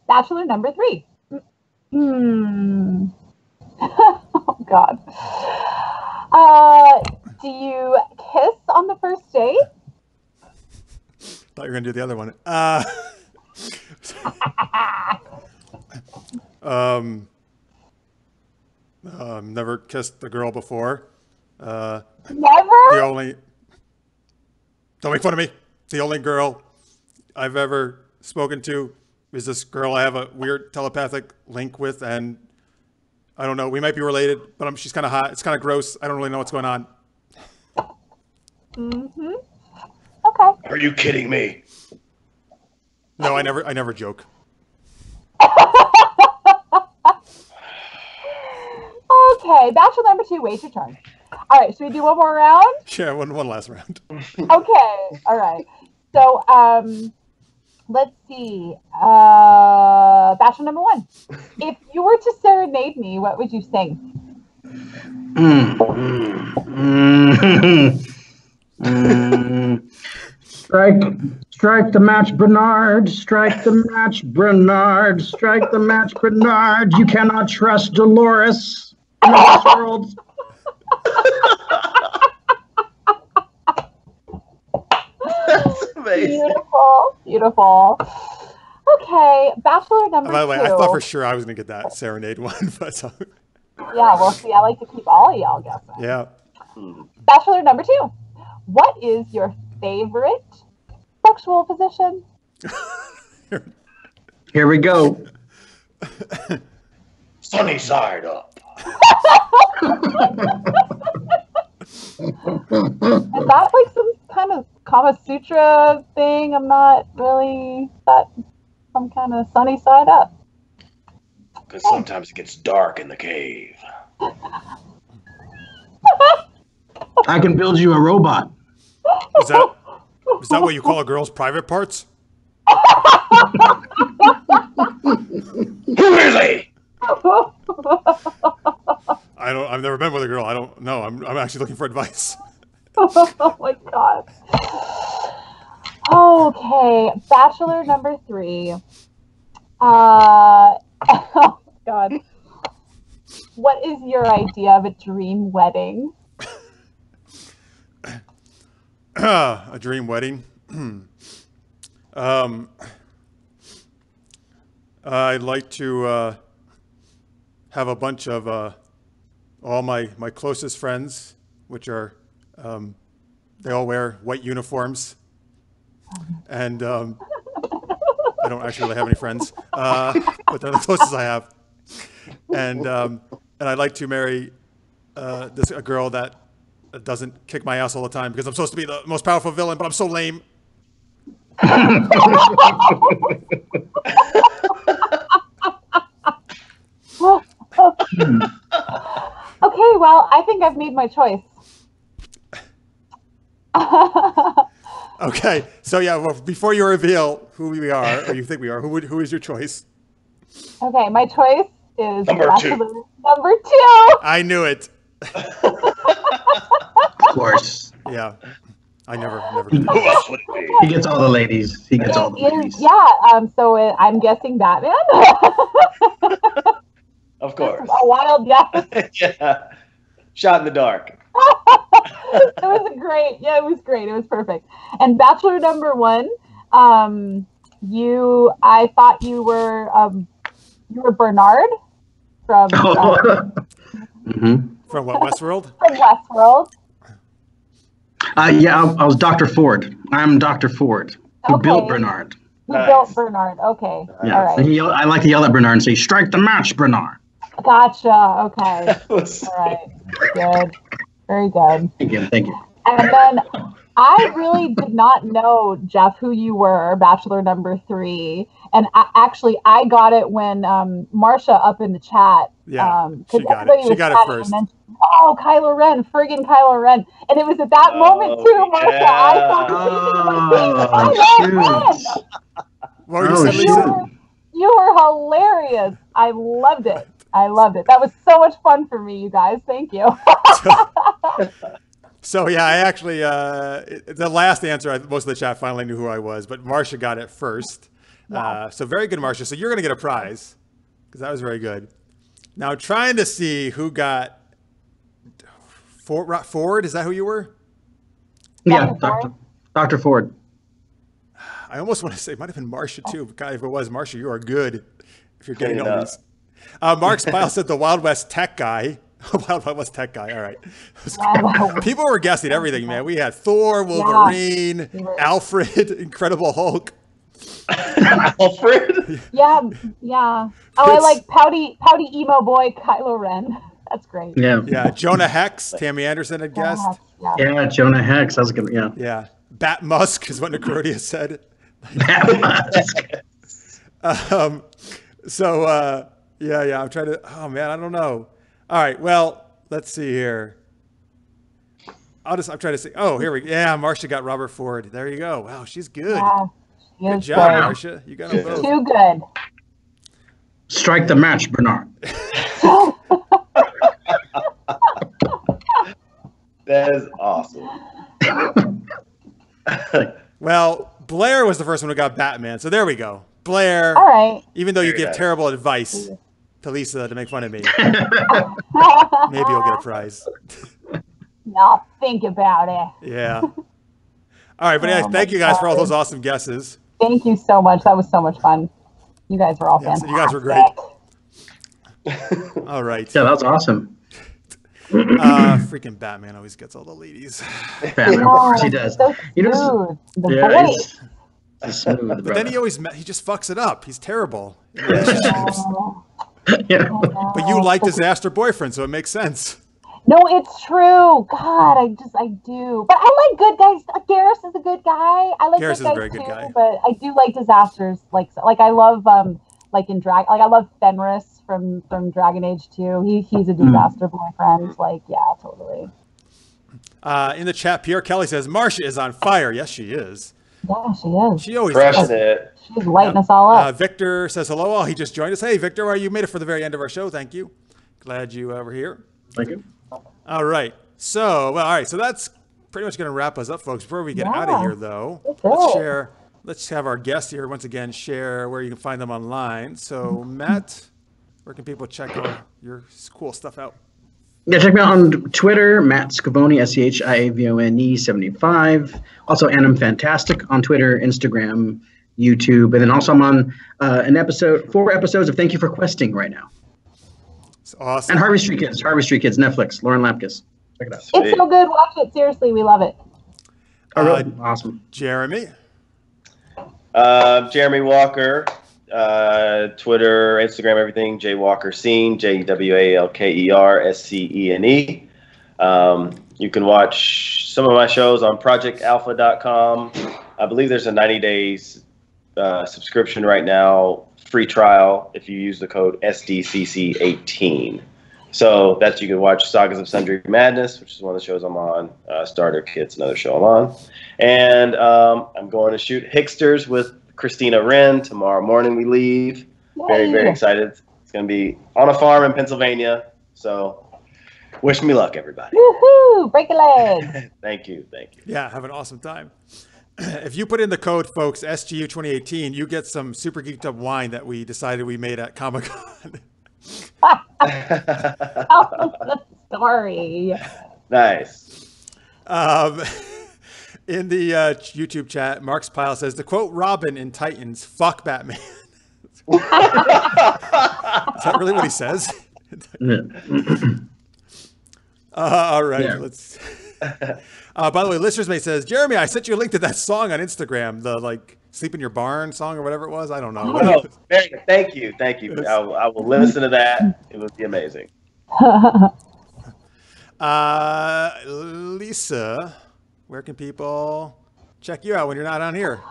Bachelor number 3. Oh god. Do you kiss on the first date? Thought you were gonna do the other one. Never kissed the girl before. Never? The only. Don't make fun of me. The only girl I've ever spoken to is this girl I have a weird telepathic link with, and I don't know. We might be related, but she's kind of hot. It's kind of gross. I don't really know what's going on. Mm-hmm. Okay. Are you kidding me? No, I never joke. Okay, Bachelor number 2, wait your turn. All right, should we do one more round? Yeah, one last round. Okay, all right. So, let's see. Bachelor number 1. If you were to serenade me, what would you sing? Strike the match, Bernard. Strike the match, Bernard. Strike the match, Bernard. You cannot trust Dolores in this world. That's amazing. Beautiful, beautiful. Okay, Bachelor number 2. By the way, I thought for sure I was gonna get that serenade one, but so, Yeah, well, see, I like to keep all of y'all guessing. yeah. Bachelor number 2. What is your favorite sexual position? Here we go. Sunny side up. Is that like some kind of Kama Sutra thing? I'm not really that some kind of sunny side up. Because sometimes it gets dark in the cave. I can build you a robot. Is that what you call a girl's private parts? Who is he? I've never been with a girl. I don't know. I'm actually looking for advice. Oh my god. Okay, Bachelor number 3. Oh god. What is your idea of a dream wedding? A dream wedding. I'd like to have a bunch of all my closest friends, which are they all wear white uniforms, and I don't actually really have any friends, but they're the closest I have. And I'd like to marry a girl that doesn't kick my ass all the time, because I'm supposed to be the most powerful villain, but I'm so lame. Okay, well, I think I've made my choice. Okay, so yeah, well, before you reveal who we are, or you think we are, who is your choice? Okay, my choice is Number Bachelor 2. Number 2. I knew it. Of course. Yeah, I never Who did. else would it be? He gets all the ladies. He gets all the ladies. Yeah, so I'm guessing Batman. Of course. A wild guess. Yeah. Shot in the dark. It was great. Yeah, it was great. It was perfect. And Bachelor number 1, I thought you were Bernard from From what, Westworld? from Westworld. Yeah, I was Dr. Ford. I'm Dr. Ford, who Okay. built Bernard. You Nice. built Bernard. Okay. Yeah. All right. And I like to yell at Bernard and say, "Strike the match, Bernard." Gotcha. Okay. Was- All right. Good. Very good. Thank you. Thank you. And then I really did not know, Jeff, who you were, Bachelor number 3. And I got it when Marsha up in the chat. Yeah, she got it. She got it first. Mentioned, oh, Kylo Ren, friggin' Kylo Ren. And it was at that moment, too, Marsha. What were you saying, Lisa? You were hilarious. I loved it. That was so much fun for me, you guys. Thank you. So yeah, I actually, the last answer, most of the chat finally knew who I was, but Marsha got it first. Wow. So very good, Marsha. So you're going to get a prize because that was very good. Now trying to see who got Ford. Is that who you were? Yeah, Dr. Ford. I almost want to say it might have been Marsha too. But God, if it was Marsha, you are good. If you're getting all these. Mark Spile said the Wild West tech guy. Wild West tech guy. All right. People were guessing everything, man. We had Thor, Wolverine, Alfred, Incredible Hulk. Alfred? Yeah. Oh, I like pouty emo boy Kylo Ren. That's great. Yeah. Jonah Hex, Tammy Anderson had guessed. Yeah, Jonah Hex. I was gonna. Yeah. Yeah. Bat Musk is what Necrodia said. Yeah. I'm trying to. Oh man, I don't know. All right. Well, let's see here. I'm trying to see. Oh, here we go. Yeah, Marsha got Robert Ford. There you go. Wow, she's good. Yeah, good job, Marsha. You got them both. Too good. Strike the match, Bernard. That is awesome. Well, Blair was the first one who got Batman. So there we go. Blair. All right. Even though you give terrible advice to Lisa to make fun of me, maybe you'll get a prize. No, think about it. Yeah. All right, but yeah, thank you guys for all those awesome guesses. Thank you so much. That was so much fun. You guys were all fantastic. You guys were great. All right. Yeah, that was awesome. Freaking Batman always gets all the ladies. Batman, of course he does. So you know, the smooth, but then he just fucks it up. He's terrible. Yeah. But you like Disaster Boyfriend, so it makes sense. No, it's true. God, I do. But I like good guys. Garrus is a good guy. I like Garrus good guys is a very good too, guy. but I do like disasters. Like I love I love Fenris from Dragon Age 2. He's a disaster boyfriend. Like, yeah, totally. In the chat, Pierre Kelly says Marsha is on fire. Yes, she is. Yeah, she is. She always crushing it. She's lighting us all up. Victor says hello. Oh, he just joined us. Hey, Victor, you made it for the very end of our show. Thank you. Glad you were here. Thank you. All right. So that's pretty much going to wrap us up, folks. Before we get out of here, though, let's have our guests here once again share where you can find them online. So, Matt, where can people check your cool stuff out? Yeah, check me out on Twitter, Matt Schiavone, SCHIAVONE 75. Also, Anim Fantastic on Twitter, Instagram, YouTube, and then also I'm on 4 episodes of Thank You for Questing right now. It's awesome. And Harvey Street Kids, Netflix, Lauren Lapkus. Check it out. It's so good. Watch it. Seriously, we love it. Oh, really? Awesome. Jeremy? Jeremy Walker, Twitter, Instagram, everything. J Walker Scene, JWALKERSCENE. You can watch some of my shows on projectalpha.com. I believe there's a 90 days subscription right now, free trial if you use the code SDCC18. So that's, you can watch Sagas of Sundry Madness, which is one of the shows I'm on. Starter Kit's another show I'm on. And I'm going to shoot Hicksters with Christina Wren. Tomorrow morning we leave. Very, very excited. It's going to be on a farm in Pennsylvania. So wish me luck, everybody. Woohoo! Break a leg. Thank you. Yeah, have an awesome time. If you put in the code, folks, SGU 2018, you get some super geeked up wine that we decided we made at Comic-Con. The story. Nice. In the YouTube chat, Mark's Pile says, to quote Robin in Titans, fuck Batman. Is that really what he says? All right, let's... by the way, Listener's Mate says, Jeremy, I sent you a link to that song on Instagram, the Sleep in Your Barn song or whatever it was. I don't know. Oh, thank you. I will listen to that. It would be amazing. Lisa, where can people check you out when you're not on here?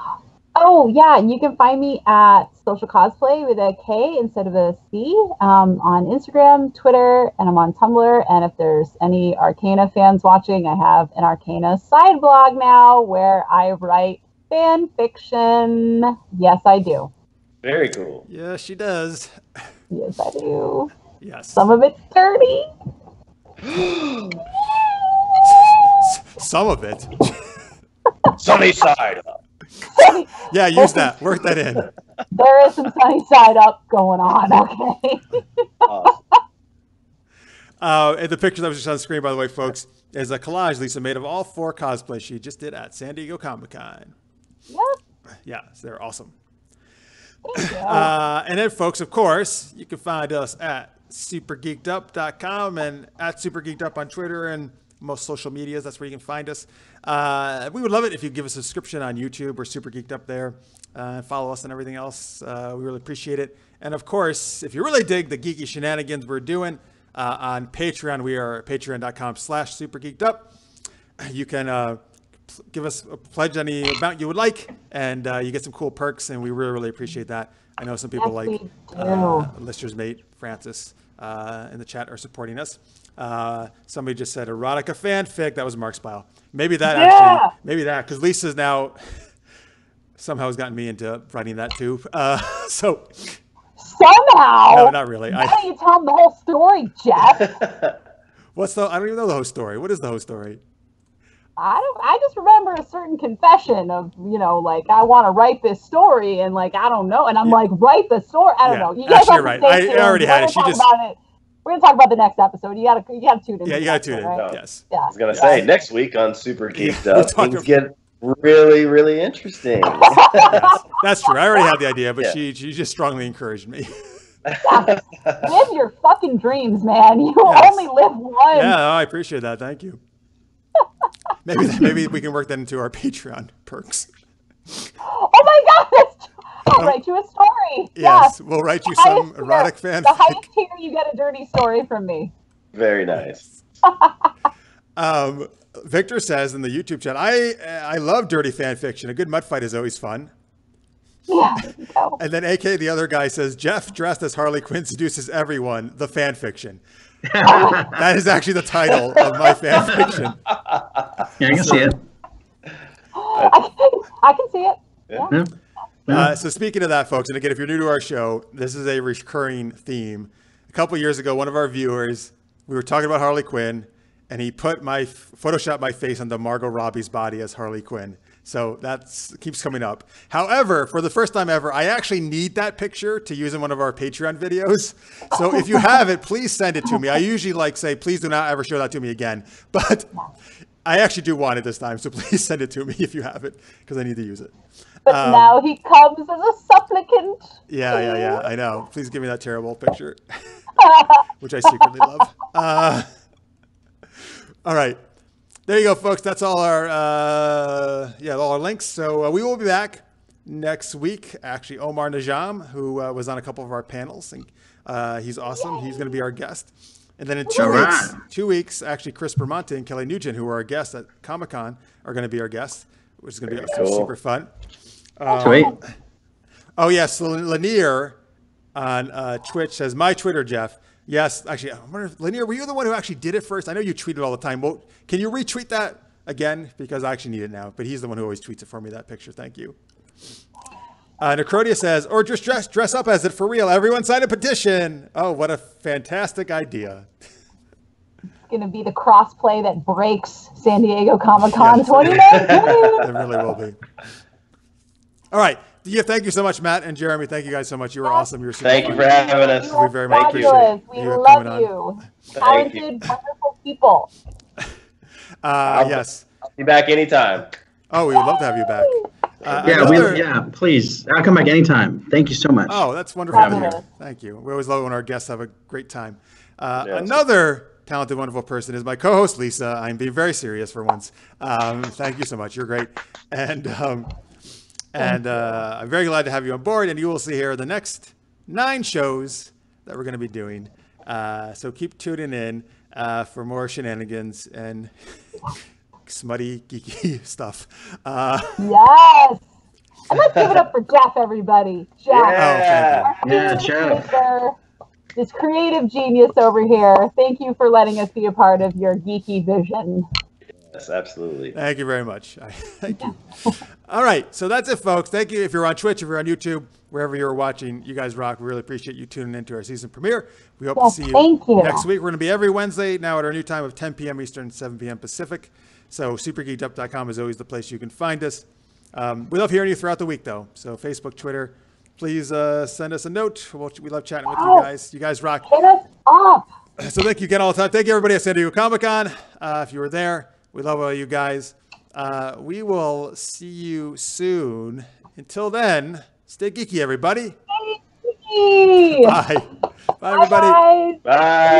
Oh, yeah. And you can find me at Social Cosplay with a K instead of a C on Instagram, Twitter, and I'm on Tumblr. And if there's any Arcana fans watching, I have an Arcana side blog now where I write fan fiction. Yes, I do. Very cool. Yeah, she does. Yes, I do. Yes. Some of it's dirty. Some of it. Sunny side up. Yeah, use that. Work that in. There is some sunny side up going on, okay? And the picture that was just on the screen, by the way, folks, is a collage Lisa made of all 4 cosplays she just did at San Diego Comic-Con. Yep. Yeah, so they're awesome. Thank you. And then, folks, of course, you can find us at supergeekedup.com and at supergeekedup on Twitter and most social medias. That's where you can find us. We would love it if you give us a subscription on YouTube. We're Super Geeked Up there. Follow us and everything else. We really appreciate it. And of course, if you really dig the geeky shenanigans we're doing on Patreon, we are patreon.com/supergeekedup. You can give us a pledge any amount you would like, and you get some cool perks, and we really, really appreciate that. I know some people Yes, like Lister's mate, Francis, in the chat are supporting us. Somebody just said erotica fanfic. That was Mark's pile. Maybe that actually, maybe that, because Lisa's now somehow has gotten me into writing that too. So somehow. No, not really. Why don't you tell them the whole story, Jeff? I don't even know the whole story. What is the whole story? I just remember a certain confession of, like, I want to write this story, and like, I don't know. And I'm like, write the story. I don't know. You guys actually, right. I already had it. We're gonna talk about the next episode. You gotta tune in. Yeah, you gotta tune in. Right? Yes. Yeah. I was gonna say next week on Super Geeked Up, things get really, really interesting. Yes, that's true. I already had the idea, but she just strongly encouraged me. Yeah. Live your fucking dreams, man. You only live once. Yeah, I appreciate that. Thank you. Maybe we can work that into our Patreon perks. Oh my God! I'll write you a story. Yes, we'll write you some erotic fanfic. The highest tier, you get a dirty story from me. Very nice. Victor says in the YouTube chat, I love dirty fan fiction. A good mud fight is always fun. Yeah. And then AK, the other guy, says, Jeff dressed as Harley Quinn seduces everyone, the fan fiction. That is actually the title of my fan fiction. Yeah, I can see it. I can see it. Yeah. So speaking of that, folks, and again, if you're new to our show, this is a recurring theme. A couple of years ago, one of our viewers, we were talking about Harley Quinn, and he put photoshopped my face onto Margot Robbie's body as Harley Quinn. So that keeps coming up. However, for the first time ever, I actually need that picture to use in one of our Patreon videos. So if you have it, please send it to me. I usually say, please do not ever show that to me again. But I actually do want it this time. So please send it to me if you have it, because I need to use it. But now he comes as a supplicant. Yeah. I know. Please give me that terrible picture, which I secretly love. All right. There you go, folks. That's all our all our links. So we will be back next week. Actually, Omar Najam, who was on a couple of our panels, and he's awesome. He's going to be our guest. And then in 2 weeks, actually, Chris Bermonte and Kelly Nugent, who are our guests at Comic-Con, are going to be our guests, which is going to be super fun. Sweet. Oh, yes. Lanier on Twitch says, my Twitter, Jeff. Yes, actually, I wonder if, Lanier, were you the one who actually did it first? I know you tweet it all the time. Well, can you retweet that again? Because I actually need it now. But he's the one who always tweets it for me, that picture. Thank you. Necrodia says, or just dress up as it for real. Everyone sign a petition. Oh, what a fantastic idea. It's going to be the crossplay that breaks San Diego Comic-Con 2019. It really will be. All right. Yeah, thank you so much, Matt and Jeremy. Thank you guys so much. You were awesome. You were super Thank fun. you for having us. We very much appreciate it. We love you. Talented, wonderful people. Yes. I'll be back anytime. Oh, we would love to have you back. Please. I'll come back anytime. Thank you so much. Oh, that's wonderful having you. Thank you. We always love when our guests have a great time. Another talented, wonderful person is my co-host, Lisa. I'm being very serious for once. Thank you so much. You're great. And I'm very glad to have you on board. And you will see here the next 9 shows that we're going to be doing. So keep tuning in for more shenanigans and smutty, geeky stuff. Yes. And let's give it up for Jeff, everybody. Jeff. Yeah. Yeah, Jeff. This creative genius over here. Thank you for letting us be a part of your geeky vision. Yes, absolutely. Thank you very much. Thank you. All right. So that's it, folks. Thank you. If you're on Twitch, if you're on YouTube, wherever you're watching, you guys rock. We really appreciate you tuning into our season premiere. We hope to see you next week. We're going to be every Wednesday now at our new time of 10 p.m. Eastern, 7 p.m. Pacific. So supergeekedup.com is always the place you can find us. We love hearing you throughout the week, though. So Facebook, Twitter, please send us a note. We love chatting with you guys. You guys rock. Hit us up. So thank you again all the time. Thank you, everybody at San Diego Comic-Con. If you were there, we love all you guys. We will see you soon. Until then, stay geeky, everybody. Geeky. Bye. Bye, everybody. Bye. Bye.